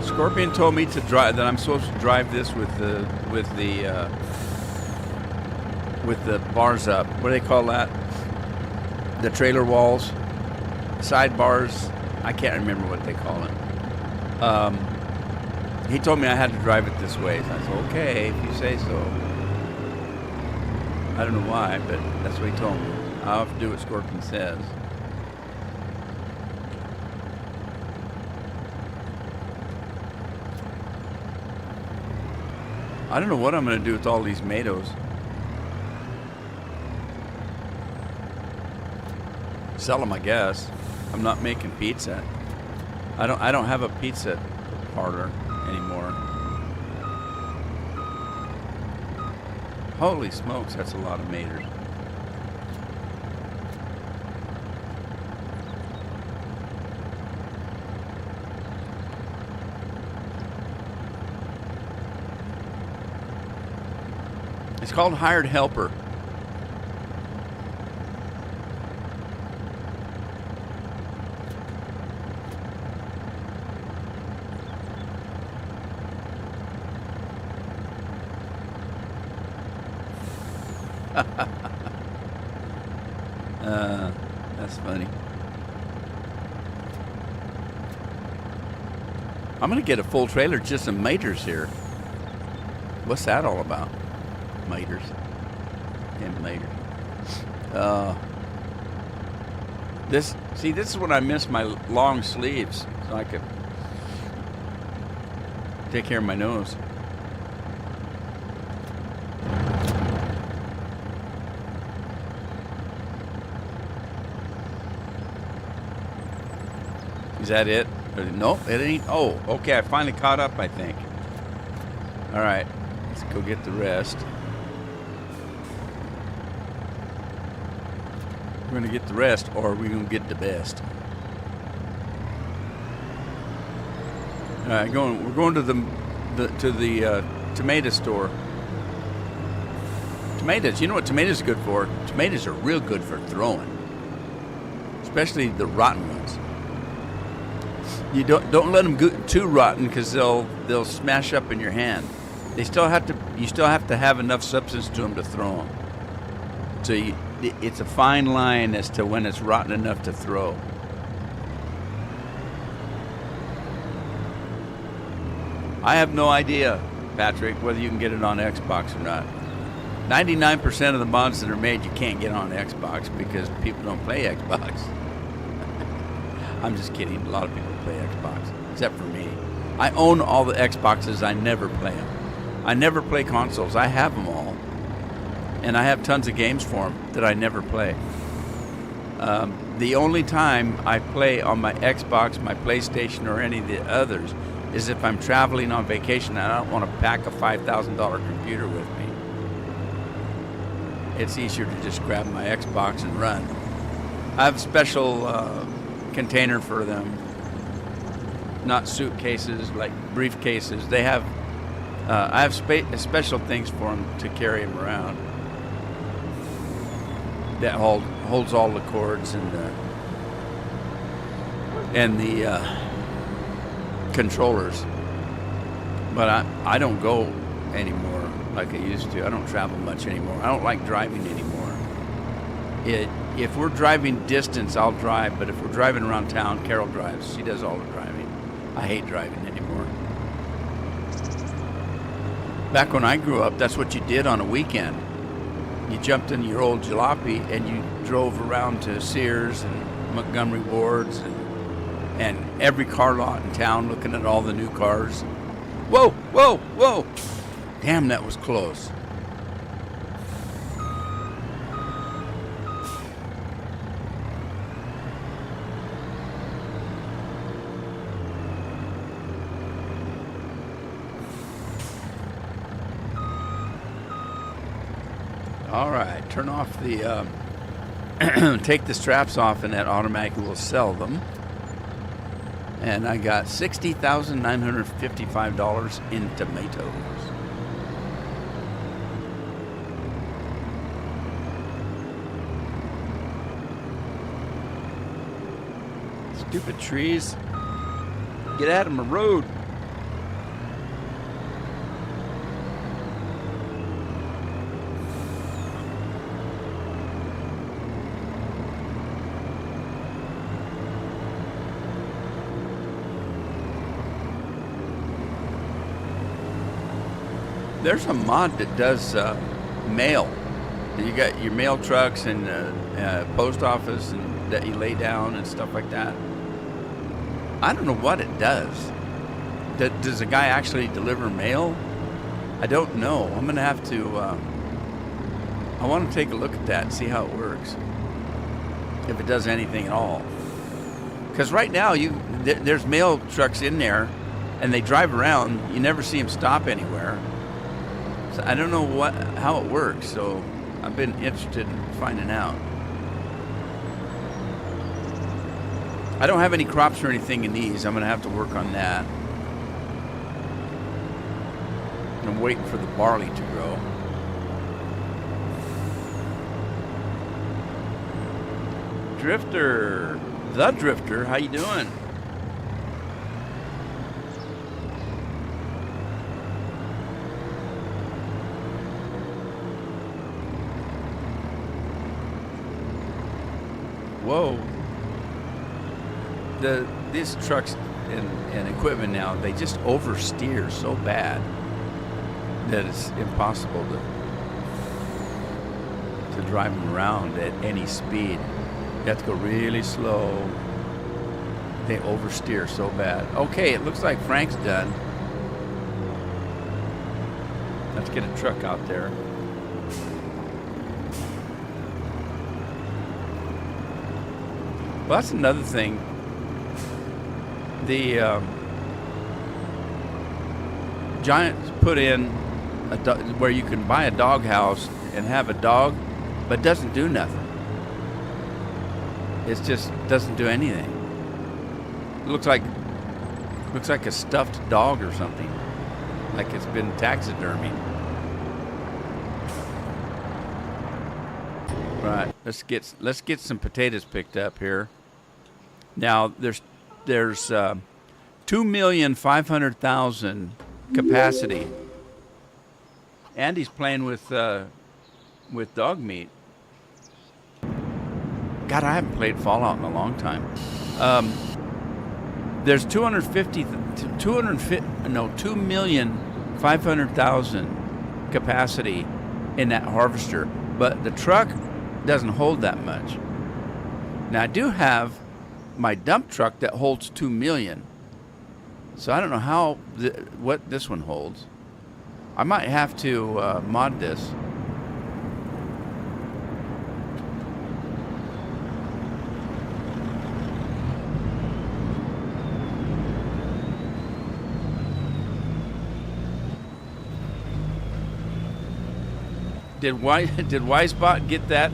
Scorpion told me to drive that I'm supposed to drive this with the bars up. What do they call that? The trailer walls, sidebars. I can't remember what they call it. He told me I had to drive it this way. So I said, okay, if you say so. I don't know why, but that's what he told me. I'll have to do what Scorpion says. I don't know what I'm going to do with all these tomatoes. Sell them, I guess. I'm not making pizza. I don't have a pizza parlor anymore. Holy smokes, that's a lot of maters. It's called Hired Helper. That's funny. I'm gonna get a full trailer just some maters here. What's that all about? Maters. Damn maters. This is when I miss my long sleeves, so I could take care of my nose. Is that it? Nope, it ain't. Oh, okay, I finally caught up, I think. All right, let's go get the rest. We're gonna get the rest, or we're gonna get the best. All right, we're going to the tomato store. Tomatoes, you know what tomatoes are good for? Tomatoes are real good for throwing, especially the rotten ones. You don't let them get too rotten because they'll smash up in your hand. You still have to have enough substance to them to throw them. So it's a fine line as to when it's rotten enough to throw. I have no idea, Patrick, whether you can get it on Xbox or not. 99% of the mods that are made you can't get on Xbox because people don't play Xbox. I'm just kidding. A lot of people play Xbox, except for me. I own all the Xboxes. I never play them. I never play consoles. I have them all. And I have tons of games for them that I never play. The only time I play on my Xbox, my PlayStation, or any of the others is if I'm traveling on vacation and I don't want to pack a $5,000 computer with me. It's easier to just grab my Xbox and run. I have a special container for them, not suitcases, like briefcases. They have, I have special things for them to carry them around that holds all the cords and the controllers. But I don't go anymore like I used to. I don't travel much anymore. I don't like driving anymore. If we're driving distance, I'll drive, but if we're driving around town, Carol drives. She does all the driving. I hate driving anymore. Back when I grew up, that's what you did on a weekend. You jumped in your old jalopy and you drove around to Sears and Montgomery Ward's and every car lot in town looking at all the new cars. Whoa, whoa, whoa. Damn, that was close. All right, turn off the take the straps off, and that automatically will sell them. And I got $60,955 in tomatoes. Stupid trees. Get out of my road. There's a mod that does mail. You got your mail trucks and post office and that you lay down and stuff like that. I don't know what it does. Does a guy actually deliver mail? I don't know. I'm gonna have to. I want to take a look at that and see how it works. If it does anything at all. Because right now there's mail trucks in there, and they drive around. You never see them stop anywhere. So I don't know how it works. So I've been interested in finding out. I don't have any crops or anything in these. I'm going to have to work on that. I'm waiting for the barley to grow. Drifter, the Drifter, how you doing? Whoa. These trucks and equipment now, they just oversteer so bad that it's impossible to drive them around at any speed. You have to go really slow. They oversteer so bad. Okay, it looks like Frank's done. Let's get a truck out there. Well, that's another thing. The Giants put in where you can buy a dog house and have a dog, but it doesn't do nothing. It just doesn't do anything. It looks like a stuffed dog or something, like it's been taxidermied. Right. Let's get some potatoes picked up here. Now there's 2,500,000 capacity. Andy's playing with dog meat. God, I haven't played Fallout in a long time. There's 2,500,000 capacity in that harvester, but the truck doesn't hold that much. Now I do have my dump truck that holds 2 million. So I don't know what this one holds. I might have to mod this. Did Wisebot get that,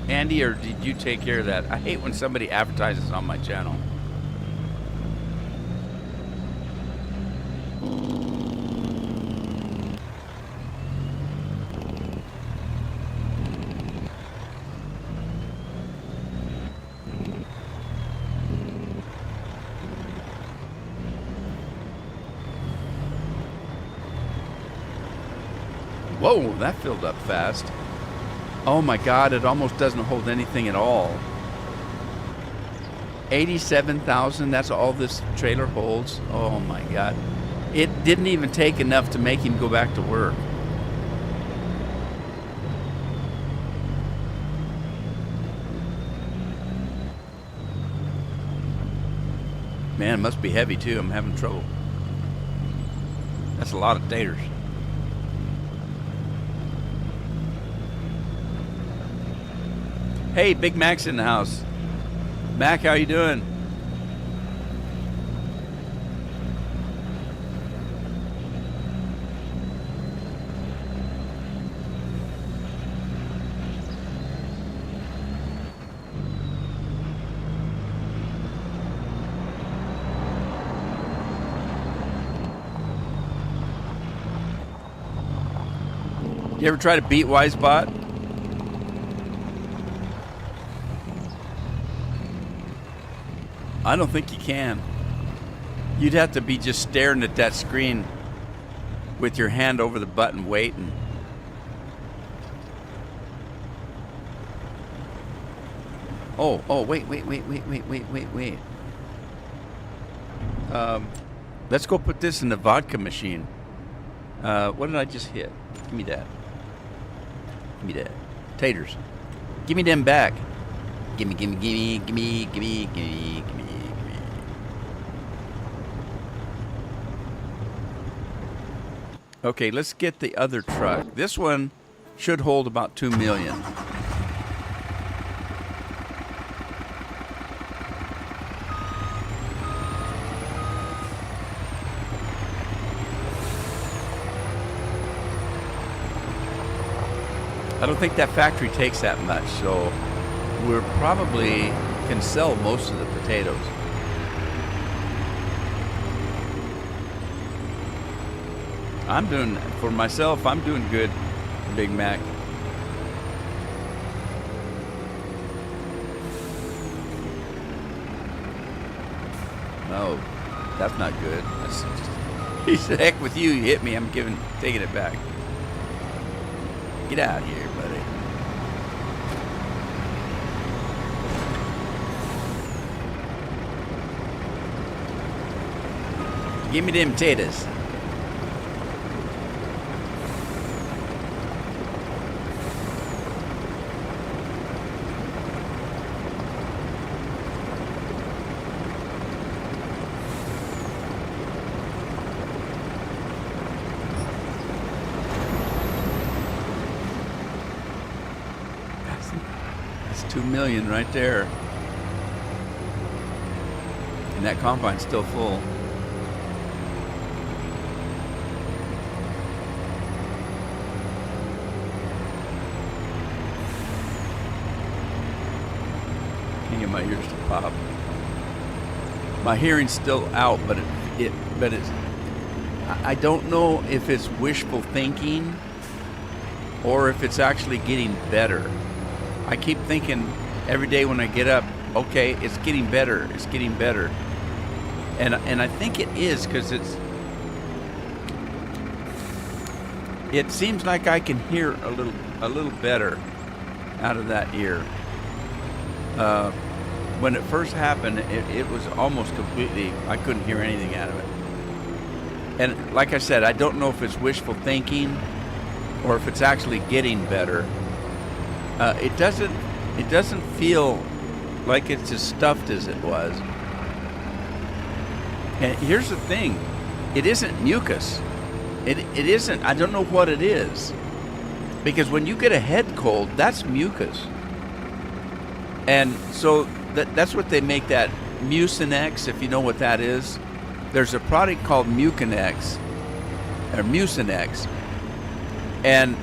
Andy, or did you take care of that? I hate when somebody advertises on my channel. Whoa, that filled up fast. Oh my God, it almost doesn't hold anything at all. 87,000, that's all this trailer holds. Oh my God. It didn't even take enough to make him go back to work. Man, it must be heavy too. I'm having trouble. That's a lot of taters. Hey, Big Mac's in the house. Mac, how you doing? You ever try to beat WiseBot? I don't think you can. You'd have to be just staring at that screen with your hand over the button waiting. Oh, wait. Let's go put this in the vodka machine. What did I just hit? Give me that. Give me that. Taters. Give me them back. Gimme. Okay, let's get the other truck. This one should hold about 2 million. I don't think that factory takes that much, so we're probably can sell most of the potatoes. For myself, I'm doing good, Big Mac. No, that's not good. He said, heck with you, you hit me, I'm taking it back. Get out of here, buddy. Give me them taters. That's 2 million right there. And that combine's still full. Can't get my ears to pop. My hearing's still out, but it's. I don't know if it's wishful thinking or if it's actually getting better. I keep thinking every day when I get up, okay, it's getting better, it's getting better. And I think it is, because it seems like I can hear a little better out of that ear. When it first happened, it was almost completely, I couldn't hear anything out of it. And like I said, I don't know if it's wishful thinking or if it's actually getting better. It doesn't feel like it's as stuffed as it was. And here's the thing, it isn't mucus. It isn't, I don't know what it is. Because when you get a head cold, that's mucus. And so that's what they make that Mucinex, if you know what that is. There's a product called Mucinex, or Mucinex. And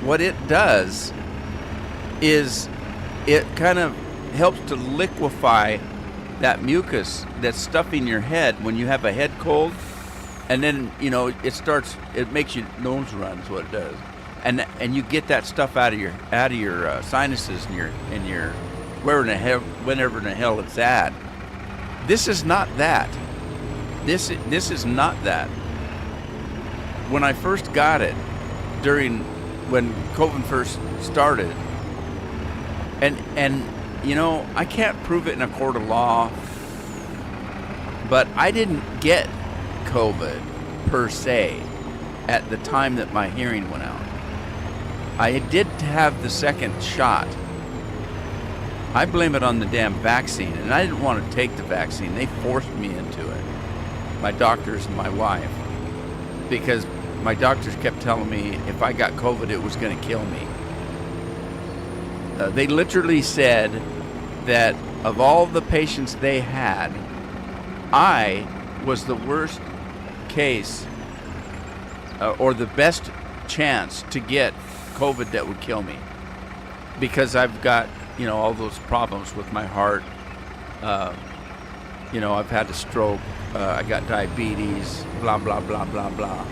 what it does is it kind of helps to liquefy that mucus that's stuffing your head when you have a head cold, and then it makes your nose run is what it does, and you get that stuff out of your sinuses and your whenever in the hell it's at. This is not that. This is not that. When I first got it, when COVID first started, and I can't prove it in a court of law, but I didn't get COVID per se at the time that my hearing went out. I did have the second shot. I blame it on the damn vaccine, and I didn't want to take the vaccine. They forced me into it, my doctors and my wife, because my doctors kept telling me if I got COVID, it was going to kill me. They literally said that of all the patients they had, I was the worst case or the best chance to get COVID that would kill me, because I've got all those problems with my heart. I've had a stroke, I got diabetes, blah blah blah blah blah.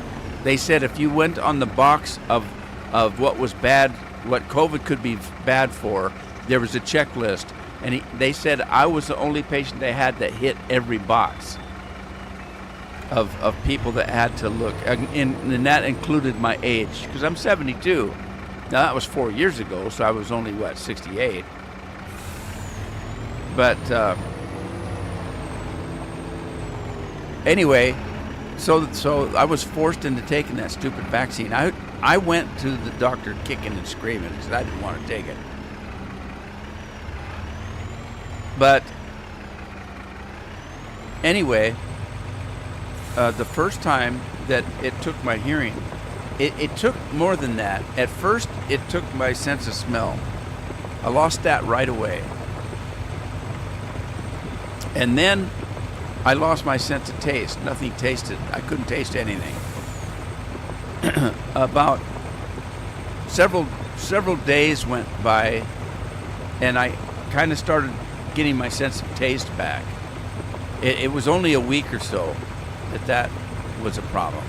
They said if you went on the box of of what was bad, what COVID could be bad for. There was a checklist, and they said I was the only patient they had that hit every box of people that had to look, and that included my age, because I'm 72. Now that was 4 years ago, so I was only 68. But anyway, so I was forced into taking that stupid vaccine. I went to the doctor kicking and screaming because I didn't want to take it. But anyway, the first time that it took my hearing, it took more than that. At first, it took my sense of smell. I lost that right away. And then I lost my sense of taste. Nothing tasted. I couldn't taste anything. About several days went by, and I kind of started getting my sense of taste back. It was only a week or so that was a problem.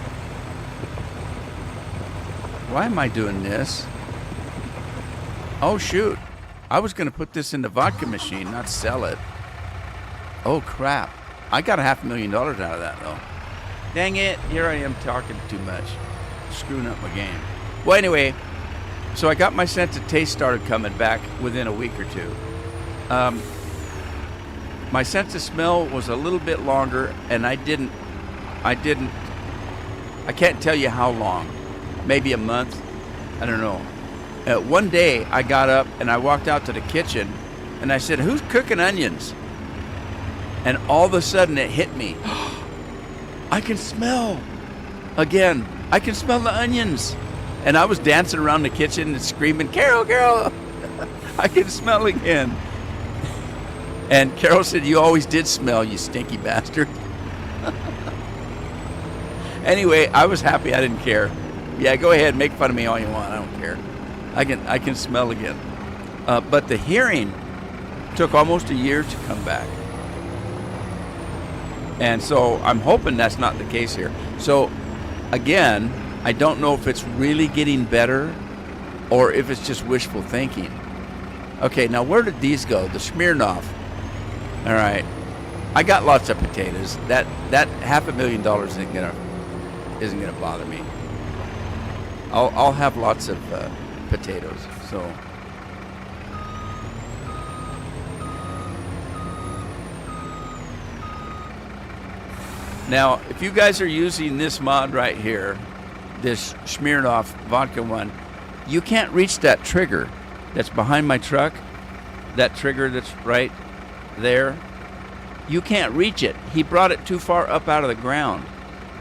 Why am I doing this? Oh shoot, I was going to put this in the vodka machine, not sell it. Oh crap, I got $500,000 out of that though. Dang it, here I am talking too much, screwing up my game. Well anyway, so I got my sense of taste started coming back within a week or two. My sense of smell was a little bit longer, and I can't tell you how long, maybe a month, I don't know. One day I got up and I walked out to the kitchen and I said, who's cooking onions? And all of a sudden it hit me. I can smell again. I can smell the onions. And I was dancing around the kitchen and screaming, Carol, Carol, I can smell again. And Carol said, you always did smell, you stinky bastard. Anyway, I was happy. I didn't care. Yeah, go ahead, make fun of me all you want. I don't care. I can smell again. But the hearing took almost a year to come back. And so I'm hoping that's not the case here. So again, I don't know if it's really getting better or if it's just wishful thinking. Okay, now where did these go? The Smirnoff. All right. I got lots of potatoes. That $500,000 isn't gonna bother me. I'll have lots of potatoes. So now, if you guys are using this mod right here, this Smirnoff vodka one, you can't reach that trigger that's behind my truck. That trigger that's right there. You can't reach it. He brought it too far up out of the ground.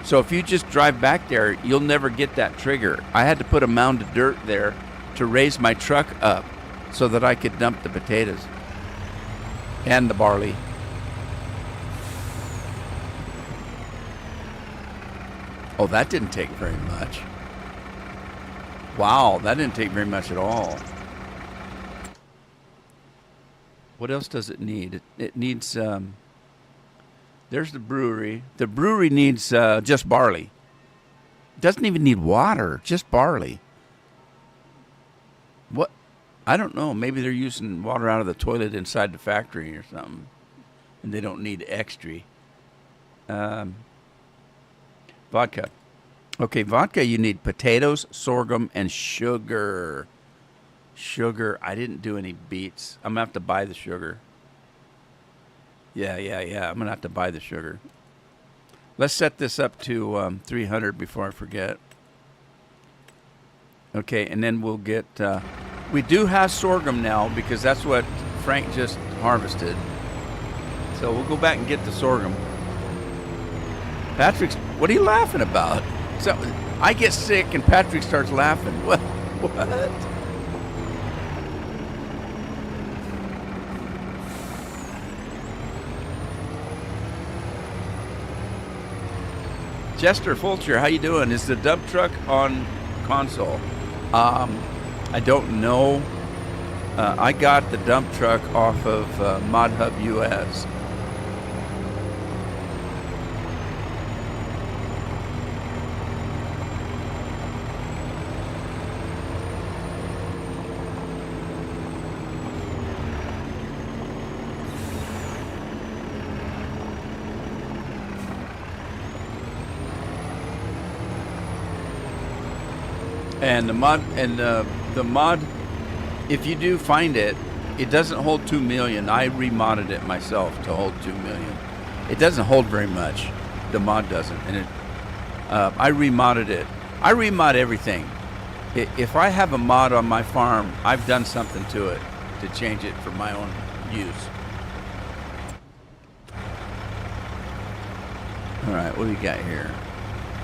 So if you just drive back there, you'll never get that trigger. I had to put a mound of dirt there to raise my truck up so that I could dump the potatoes and the barley. Oh, that didn't take very much. Wow, that didn't take very much at all. What else does it need? It needs, there's the brewery. The brewery needs just barley. It doesn't even need water, just barley. What? I don't know. Maybe they're using water out of the toilet inside the factory or something. And they don't need extra. Vodka. Okay, vodka, you need potatoes, sorghum, and sugar. Sugar. I didn't do any beets. I'm going to have to buy the sugar. Yeah. I'm going to have to buy the sugar. Let's set this up to 300 before I forget. Okay, and then we'll get... we do have sorghum now because that's what Frank just harvested. So we'll go back and get the sorghum. Patrick's... What are you laughing about? So I get sick and Patrick starts laughing. What? Chester Fulcher, how you doing? Is the dump truck on console? I don't know. I got the dump truck off of ModHub US. And the mod, if you do find it, it doesn't hold 2 million. I remodded it myself to hold 2 million. It doesn't hold very much. The mod doesn't, and I remodded it. I remod everything. If I have a mod on my farm, I've done something to it to change it for my own use. All right, what do we got here?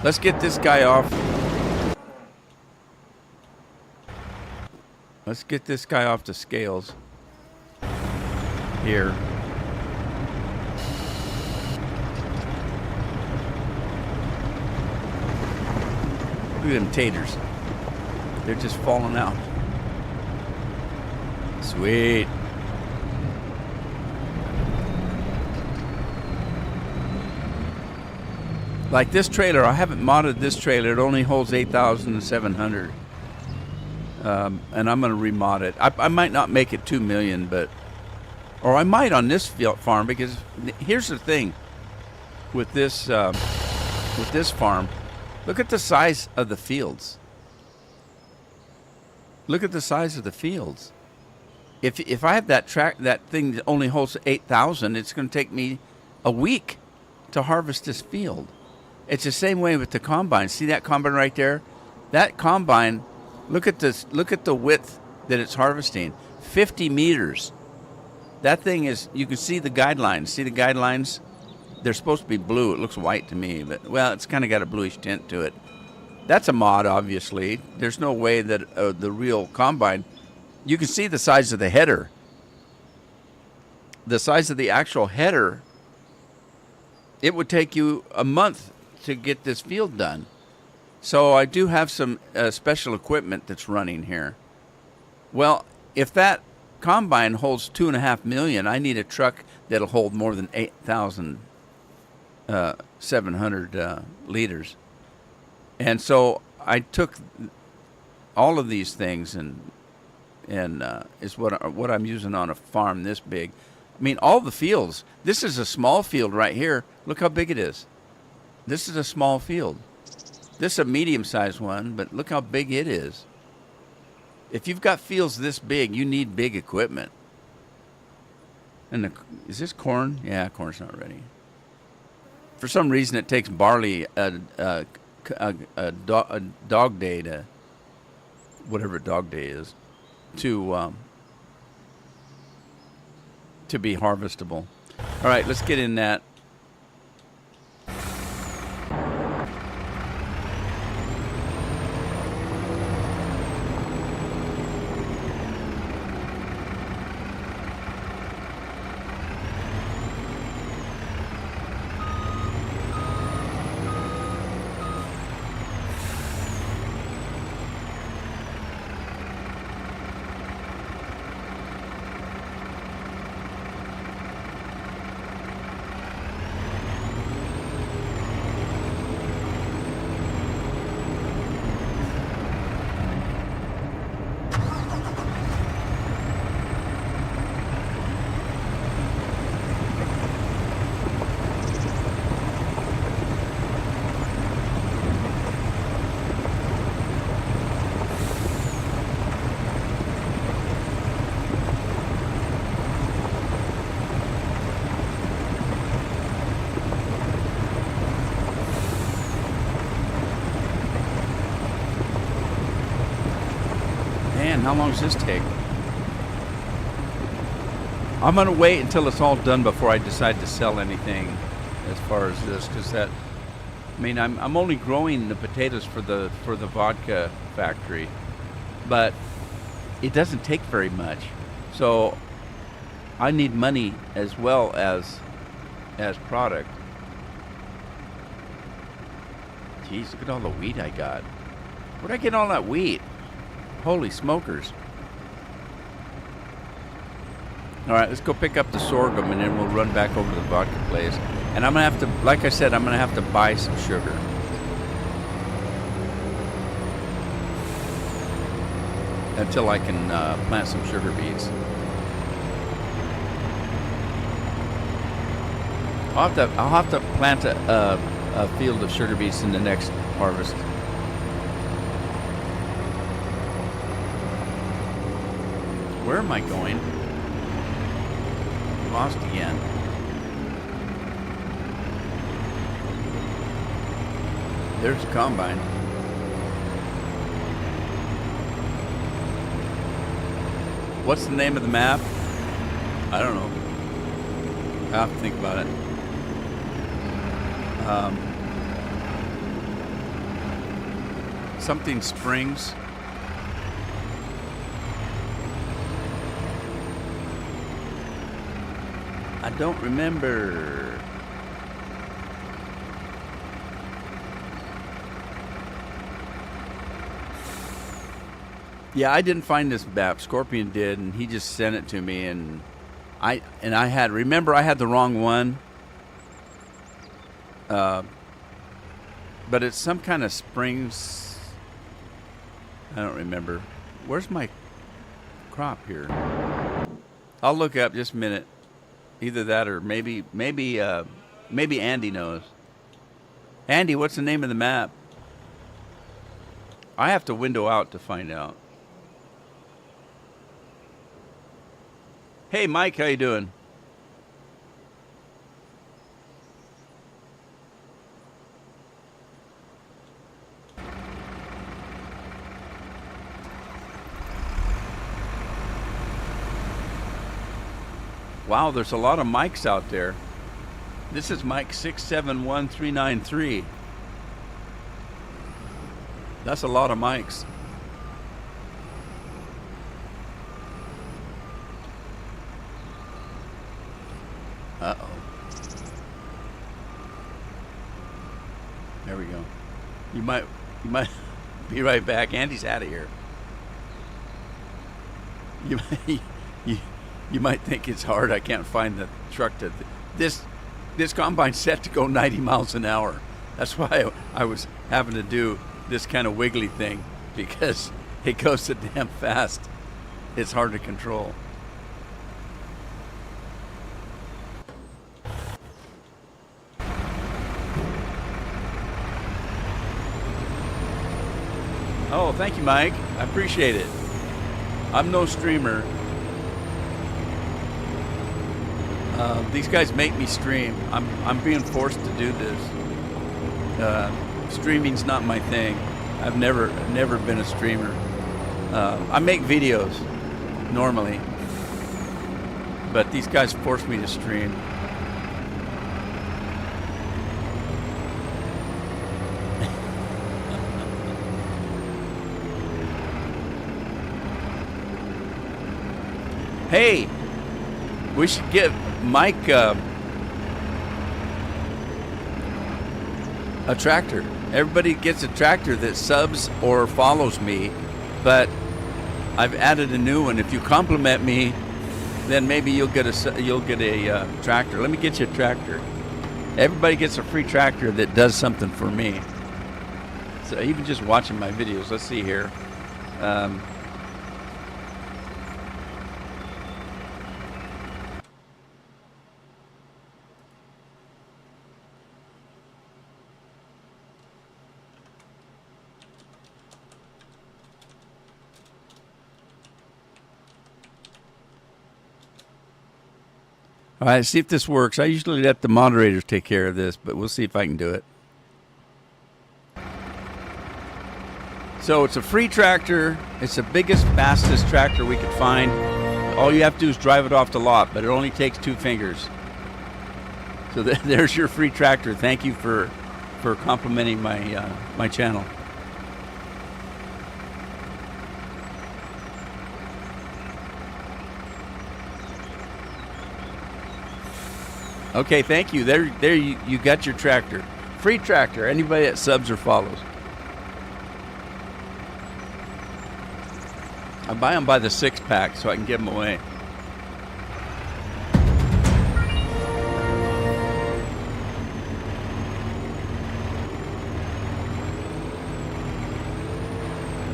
Let's get this guy off. Let's get this guy off the scales. Here. Look at them taters. They're just falling out. Sweet. Like this trailer, I haven't modded this trailer. It only holds 8,700. And I'm going to remod it. I might not make it 2 million, but... Or I might on this farm, because here's the thing. With this farm, look at the size of the fields. Look at the size of the fields. If I have that thing that only holds 8,000, it's going to take me a week to harvest this field. It's the same way with the combine. See that combine right there? That combine, look at this. Look at the width that it's harvesting. 50 meters. That thing is, you can see the guidelines. See the guidelines? They're supposed to be blue. It looks white to me, but, well, it's kind of got a bluish tint to it. That's a mod, obviously. There's no way that the real combine... You can see the size of the header. The size of the actual header, it would take you a month to get this field done. So I do have some special equipment that's running here. Well, if that combine holds 2.5 million, I need a truck that'll hold more than 8,700 liters. And so I took all of these things and is what I'm using on a farm this big. I mean, all the fields. This is a small field right here. Look how big it is. This is a small field. This is a medium-sized one, but look how big it is. If you've got fields this big, you need big equipment. And is this corn? Yeah, corn's not ready. For some reason, it takes barley a dog day to, whatever dog day is, to be harvestable. All right, let's get in that. How long does this take? I'm going to wait until it's all done before I decide to sell anything as far as this, because that, I mean, I'm only growing the potatoes for the vodka factory, but it doesn't take very much. So I need money as well as product. Jeez, look at all the wheat I got. Where'd I get all that wheat? Holy smokers. All right, let's go pick up the sorghum and then we'll run back over to the vodka place. And I'm going to have to, like I said, I'm going to have to buy some sugar. Until I can plant some sugar beets. I'll have to plant a field of sugar beets in the next harvest. Where am I going? Lost again. There's the combine. What's the name of the map? I don't know. I have to think about it. Something Springs. I don't remember. Yeah, I didn't find this map. Scorpion did, and he just sent it to me, and I had, remember, I had the wrong one. But it's some kind of Springs. I don't remember. Where's my crop here? I'll look up just a minute. Either that or maybe Andy knows. Andy, what's the name of the map? I have to window out to find out. Hey, Mike, how you doing? Wow, there's a lot of mics out there. This is Mike 671393. That's a lot of mics. Uh-oh. There we go. You might be right back. Andy's out of here. You might think it's hard. I can't find the truck to this combine's set to go 90 miles an hour. That's why I was having to do this kind of wiggly thing, because it goes so damn fast. It's hard to control. Oh, thank you, Mike. I appreciate it. I'm no streamer. These guys make me stream. I'm being forced to do this. Streaming's not my thing. I've never been a streamer. I make videos normally, but these guys force me to stream. Hey, we should give Mike a tractor. Everybody gets a tractor that subs or follows me, but I've added a new one. If you compliment me, then maybe you'll get a tractor. Let me get you a tractor. Everybody gets a free tractor that does something for me. So even just watching my videos, let's see here. All right, see if this works. I usually let the moderators take care of this, but we'll see if I can do it. So it's a free tractor. It's the biggest, fastest tractor we could find. All you have to do is drive it off the lot, but it only takes 2 fingers. So there's your free tractor. Thank you for complimenting my channel. Okay, thank you. There you got your tractor. Free tractor. Anybody that subs or follows. I buy them by the 6-pack so I can give them away.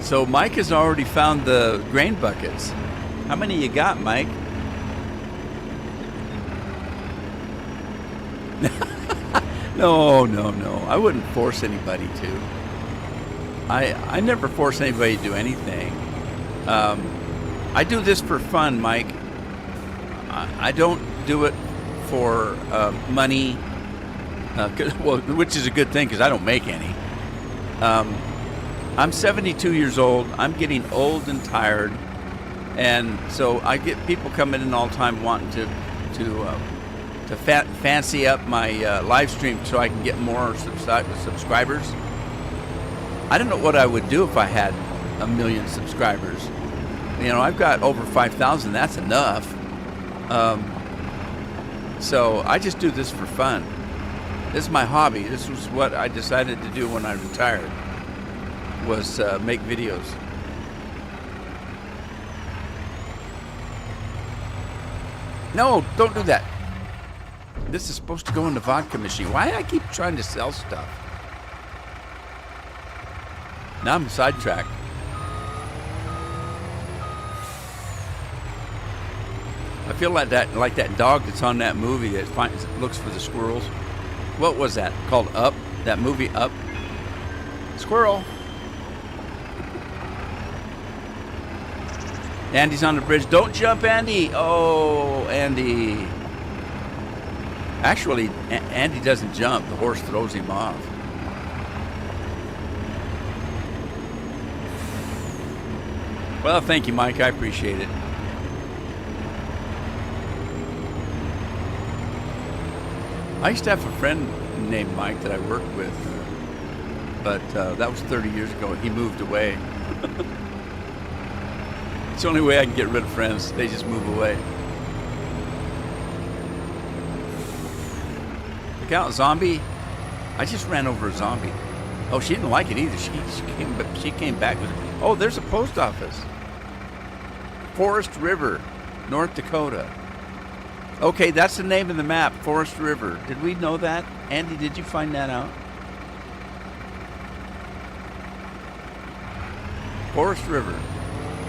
So Mike has already found the grain buckets. How many you got, Mike? No. I wouldn't force anybody to. I never force anybody to do anything. I do this for fun, Mike. I don't do it for money, well, which is a good thing because I don't make any. I'm 72 years old. I'm getting old and tired, and so I get people coming in all the time wanting to fancy up my live stream so I can get more subscribers. I don't know what I would do if I had 1 million subscribers. You know, I've got over 5,000. That's enough. So I just do this for fun. This is my hobby. This was what I decided to do when I retired, was make videos. No, don't do that. This is supposed to go in the vodka machine. Why do I keep trying to sell stuff? Now I'm sidetracked. I feel like that dog that's on that movie that looks for the squirrels. What was that called? Up? That movie Up? Squirrel. Andy's on the bridge. Don't jump, Andy. Oh, Andy. Actually, Andy doesn't jump. The horse throws him off. Well, thank you, Mike. I appreciate it. I used to have a friend named Mike that I worked with, but that was 30 years ago. He moved away. It's the only way I can get rid of friends. They just move away. Look out, zombie. I just ran over a zombie. Oh, she didn't like it either. She came back with it. Oh, there's a post office. Forest River, North Dakota. Okay, that's the name of the map, Forest River. Did we know that? Andy, did you find that out? Forest River.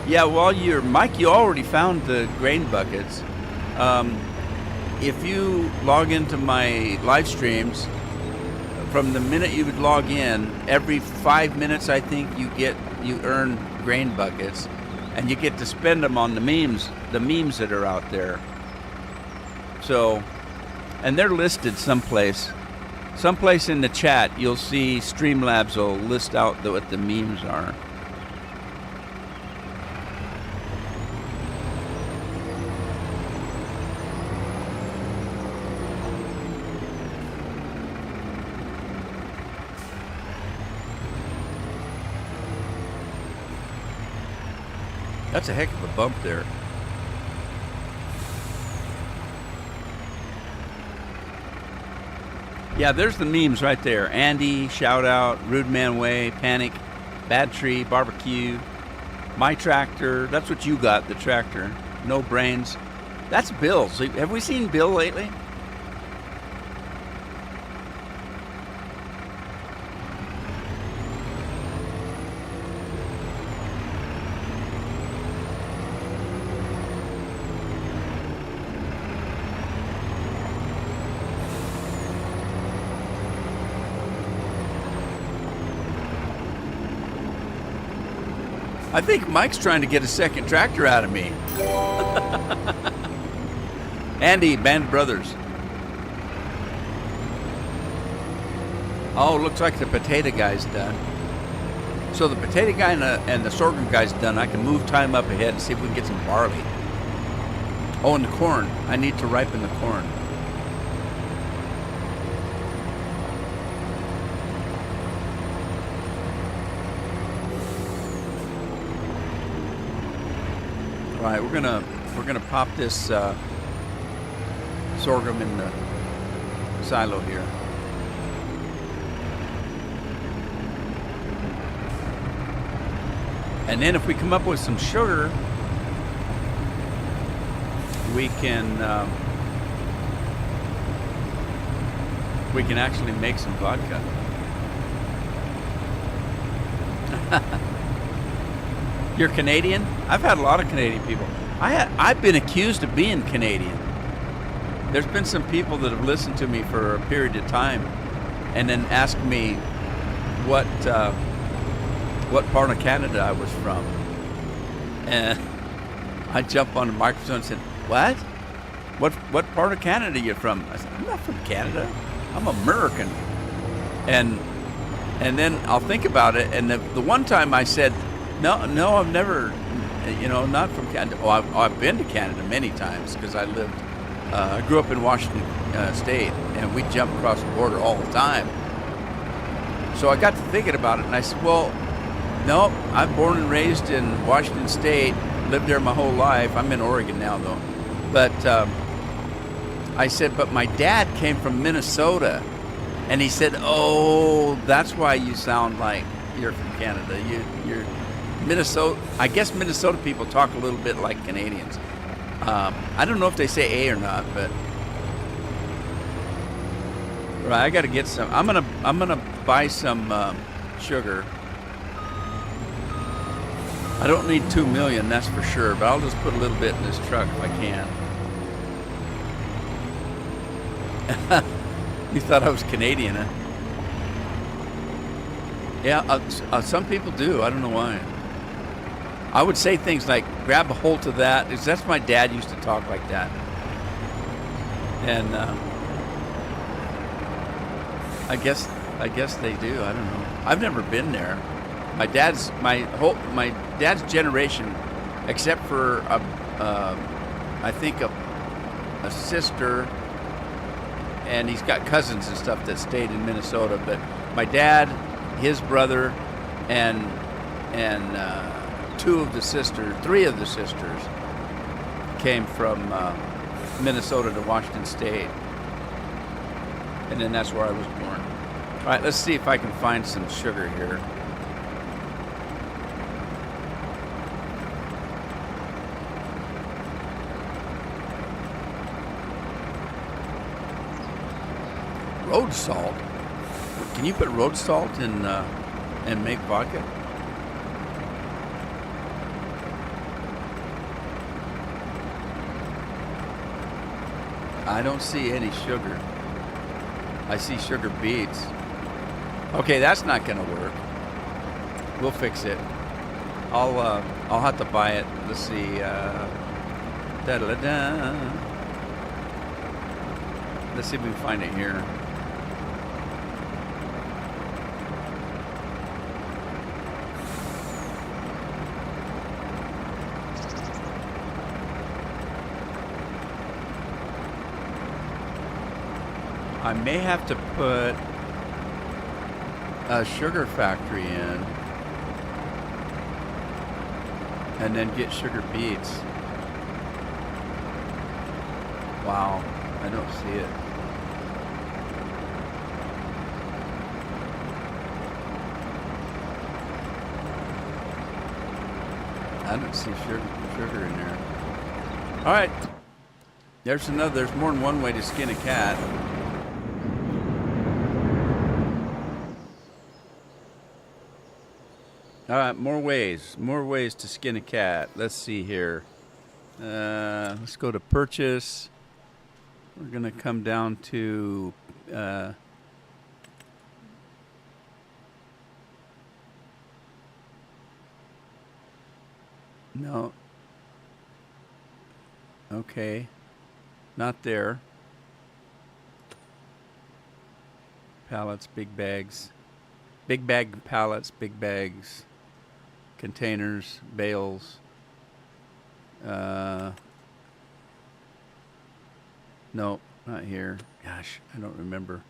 Yeah, while Mike, you already found the grain buckets. If you log into my live streams, from the minute you would log in, every 5 minutes, I think you earn grain buckets, and you get to spend them on the memes that are out there. So, and they're listed someplace in the chat. You'll see Streamlabs will list out what the memes are. That's a heck of a bump there. Yeah, there's the memes right there. Andy, Shout Out, Rude Man Way, Panic, Bad Tree, Barbecue, My Tractor. That's what you got, the tractor. No Brains. That's Bill. So have we seen Bill lately? I think Mike's trying to get a second tractor out of me. Andy, Band Brothers. Oh, looks like the potato guy's done. So the potato guy and the sorghum guy's done. I can move time up ahead and see if we can get some barley. Oh, and the corn. I need to ripen the corn. All right, we're gonna pop this sorghum in the silo here. And then if we come up with some sugar, we can actually make some vodka. You're Canadian? I've had a lot of Canadian people. I've been accused of being Canadian. There's been some people that have listened to me for a period of time and then asked me what part of Canada I was from. And I jumped on the microphone and said, "What? What part of Canada are you from?" I said, "I'm not from Canada. I'm American." And then I'll think about it. And the one time I said, "No, I've never, not from Canada." Oh, I've been to Canada many times because I grew up in Washington State, and we jump across the border all the time. So I got to thinking about it, and I said, "Well, no, I'm born and raised in Washington State, lived there my whole life. I'm in Oregon now, though." But I said, "But my dad came from Minnesota." And he said, "Oh, that's why you sound like you're from Canada. You're Minnesota. I guess Minnesota people talk a little bit like Canadians. I don't know if they say A or not, but right. I got to get some. I'm gonna buy some sugar. I don't need 2 million, that's for sure. But I'll just put a little bit in this truck if I can." You thought I was Canadian, huh? Yeah, some people do. I don't know why. I would say things like, "Grab a hold of that." That's my dad used to talk like that. And I guess they do. I don't know. I've never been there. My dad's generation, except for I think a sister. And he's got cousins and stuff that stayed in Minnesota. But my dad, his brother, and 3 of the sisters came from Minnesota to Washington State. And then that's where I was born. All right, let's see if I can find some sugar here. Road salt? Can you put road salt in and make vodka? I don't see any sugar. I see sugar beets. Okay, that's not gonna work. We'll fix it. I'll have to buy it. Let's see. Da-da-da-da. Let's see if we can find it here. I may have to put a sugar factory in and then get sugar beets. Wow, I don't see it. I don't see sugar in there. All right, there's more than one way to skin a cat. All right, more ways to skin a cat. Let's see here. Let's go to purchase. We're gonna come down to no. Okay, not there. Pallets, big bags, big bag pallets, big bags. Containers, bales. No, not here. Gosh, I don't remember.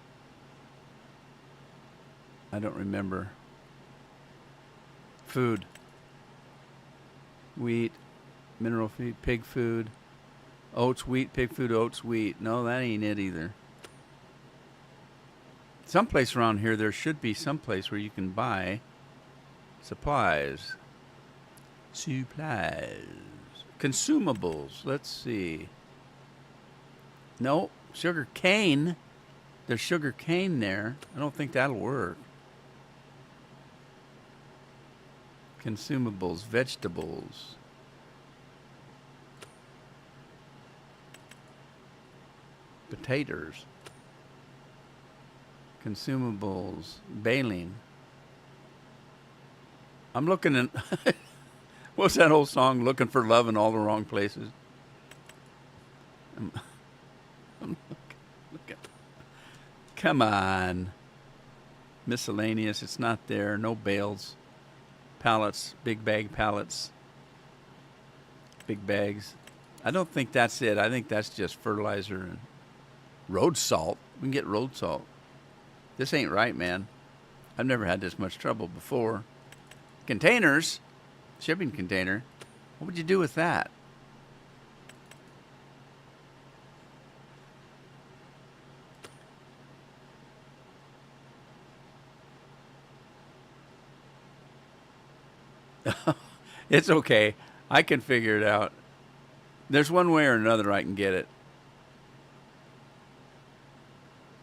Food. Wheat, mineral feed, pig food. Oats, wheat, pig food, oats, wheat. No, that ain't it either. Someplace around here, there should be someplace where you can buy supplies. Consumables. Let's see. No, sugar cane. There's sugar cane there. I don't think that'll work. Consumables, vegetables. Potatoes. Consumables, baling. I'm looking at... What's that old song? Looking for love in all the wrong places. Look at, come on. Miscellaneous. It's not there. No bales. Pallets. Big bag pallets. Big bags. I don't think that's it. I think that's just fertilizer and road salt. We can get road salt. This ain't right, man. I've never had this much trouble before. Containers. Shipping container. What would you do with that? It's okay. I can figure it out. There's one way or another I can get it.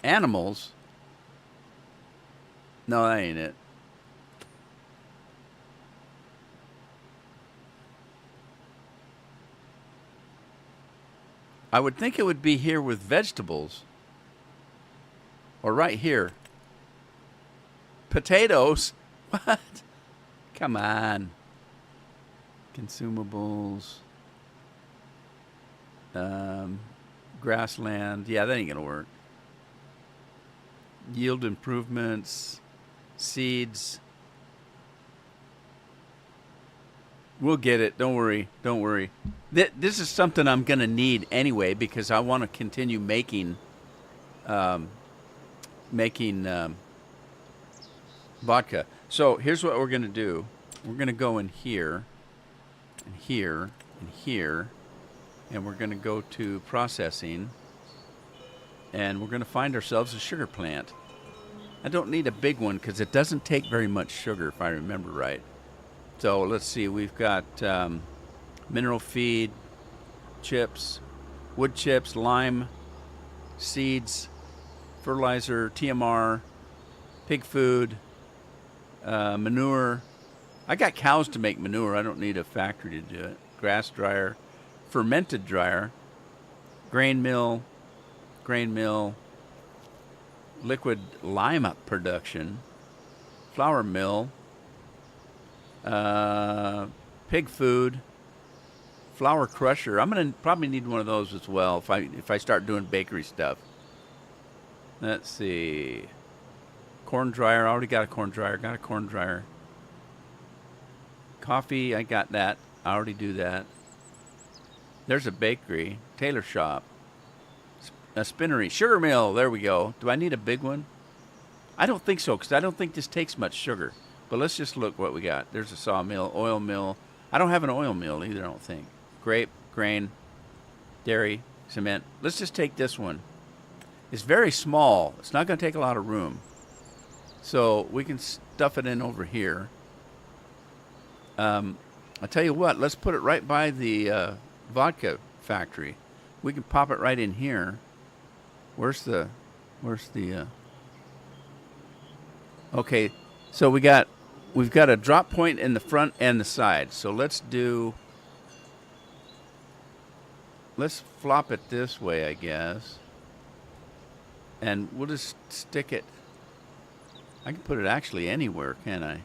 Animals? No, that ain't it. I would think it would be here with vegetables. Or right here. Potatoes? What? Come on. Consumables. Grassland. Yeah, that ain't going to work. Yield improvements. Seeds. We'll get it. Don't worry. Don't worry. This is something I'm going to need anyway because I want to continue making vodka. So here's what we're going to do. We're going to go in here and here and here, and we're going to go to processing, and we're going to find ourselves a sugar plant. I don't need a big one because it doesn't take very much sugar if I remember right. So let's see. We've got mineral feed, chips, wood chips, lime, seeds, fertilizer, TMR, pig food, manure. I got cows to make manure. I don't need a factory to do it. Grass dryer, fermented dryer, grain mill, liquid lime production, flour mill, pig food, flour crusher. I'm gonna probably need one of those as well if I start doing bakery stuff. Let's see. Corn dryer. I already got a corn dryer. Got a corn dryer. Coffee. I got that. I already do that. There's a bakery. Tailor shop. A spinnery. Sugar mill. There we go. Do I need a big one? I don't think so because I don't think this takes much sugar. But let's just look what we got. There's a sawmill, oil mill. I don't have an oil mill either, I don't think. Grape, grain, dairy, cement. Let's just take this one. It's very small. It's not going to take a lot of room. So we can stuff it in over here. I'll tell you what, let's put it right by the vodka factory. We can pop it right in here. Where's the okay, so we've got a drop point in the front and the side. So let's flop it this way, I guess. And we'll just stick it. I can put it actually anywhere, can't I?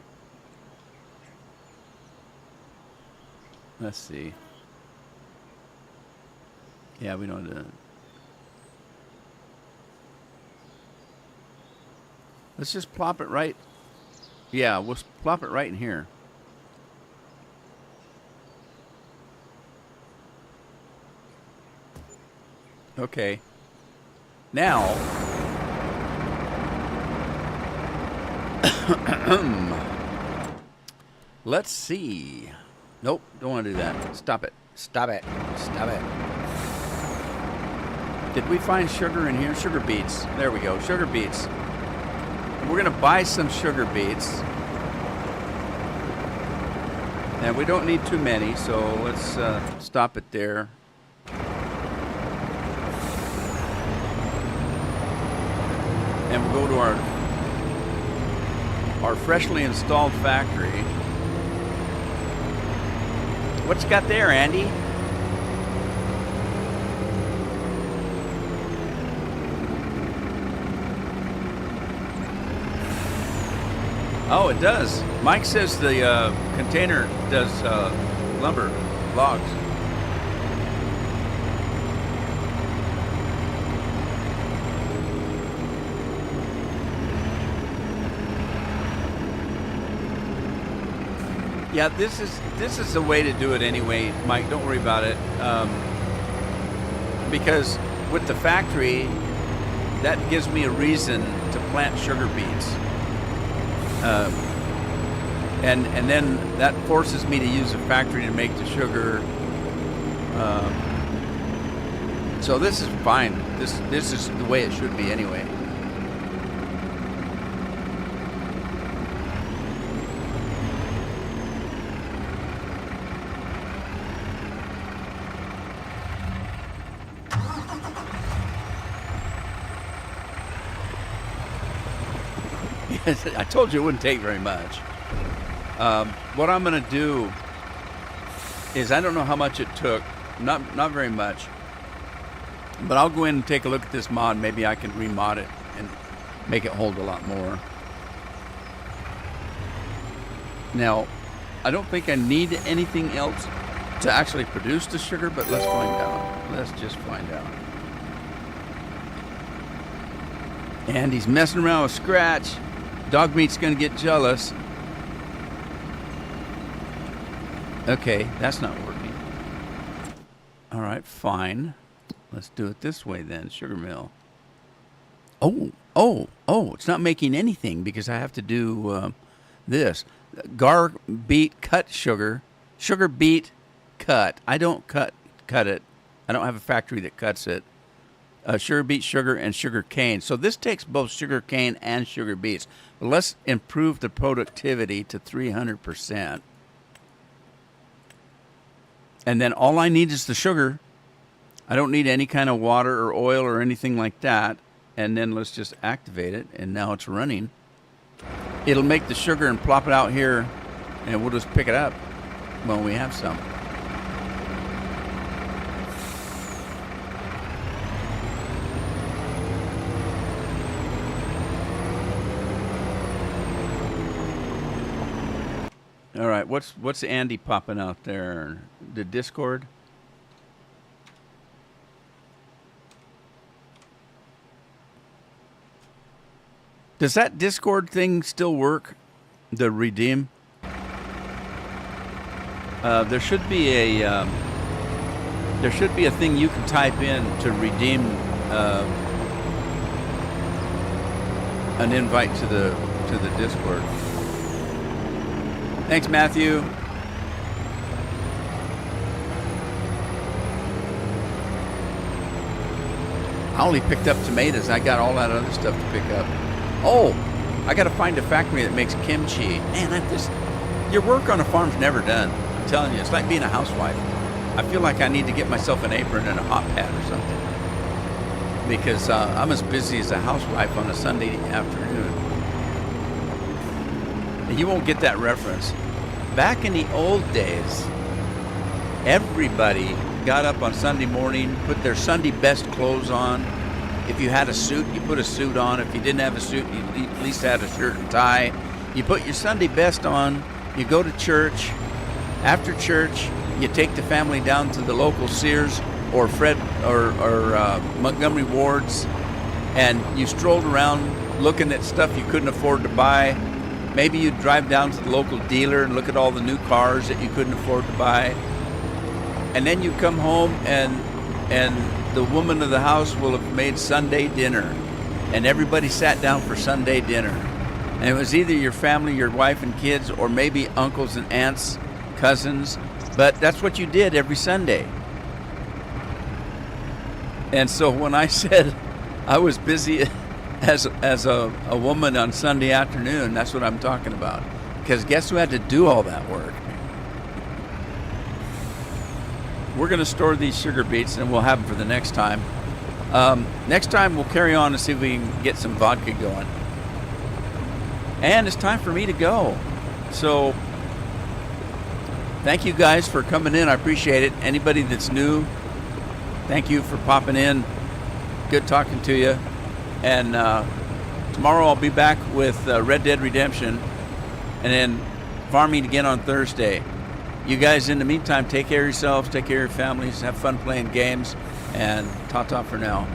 Let's see. Yeah, we don't do it. Let's just plop it right. Yeah, we'll plop it right in here. Okay. Now, let's see. Nope, don't want to do that. Stop it. Stop it. Stop it. Did we find sugar in here? Sugar beets. There we go. Sugar beets. We're going to buy some sugar beets. And we don't need too many, so let's stop it there. And we'll go to our freshly installed factory. What you got there, Andy? Oh, it does. Mike says the container does lumber, logs. Yeah, this is the way to do it anyway, Mike. Don't worry about it, because with the factory, that gives me a reason to plant sugar beets, and then that forces me to use the factory to make the sugar. So this is fine. This is the way it should be anyway. I told you it wouldn't take very much. What I'm going to do is, I don't know how much it took, not very much, but I'll go in and take a look at this mod. Maybe I can remod it and make it hold a lot more. Now, I don't think I need anything else to actually produce the sugar, but let's find out. Let's just find out. And he's messing around with Scratch. Dog meat's gonna get jealous. Okay, that's not working. All right, fine. Let's do it this way then, sugar mill. Oh, it's not making anything because I have to do this. Gar beet cut sugar. Sugar beet cut. I don't cut it. I don't have a factory that cuts it. Sugar beet sugar and sugar cane. So this takes both sugar cane and sugar beets. But let's improve the productivity to 300%. And then all I need is the sugar. I don't need any kind of water or oil or anything like that. And then let's just activate it. And now it's running. It'll make the sugar and plop it out here. And we'll just pick it up when we have some. All right, what's Andy popping out there? The Discord? Does that Discord thing still work? The redeem? There should be a thing you can type in to redeem an invite to the Discord. Thanks, Matthew. I only picked up tomatoes. I got all that other stuff to pick up. Oh, I got to find a factory that makes kimchi. Man, your work on a farm's never done. I'm telling you, it's like being a housewife. I feel like I need to get myself an apron and a hot pad or something, because I'm as busy as a housewife on a Sunday afternoon. You won't get that reference. Back in the old days, everybody got up on Sunday morning, put their Sunday best clothes on. If you had a suit, you put a suit on. If you didn't have a suit, you at least had a shirt and tie. You put your Sunday best on, you go to church. After church, you take the family down to the local Sears or Fred or Montgomery Ward's, and you strolled around looking at stuff you couldn't afford to buy. Maybe you'd drive down to the local dealer and look at all the new cars that you couldn't afford to buy. And then you come home and the woman of the house will have made Sunday dinner. And everybody sat down for Sunday dinner. And it was either your family, your wife and kids, or maybe uncles and aunts, cousins. But that's what you did every Sunday. And so when I said I was busy as a woman on Sunday afternoon, that's what I'm talking about. Because guess who had to do all that work? We're going to store these sugar beets, and we'll have them for the next time. Next time, we'll carry on and see if we can get some vodka going. And it's time for me to go. So, thank you guys for coming in. I appreciate it. Anybody that's new, thank you for popping in. Good talking to you. And tomorrow I'll be back with Red Dead Redemption, and then farming again on Thursday. you guys, in the meantime, take care of yourselves, take care of your families, have fun playing games, and ta-ta for now.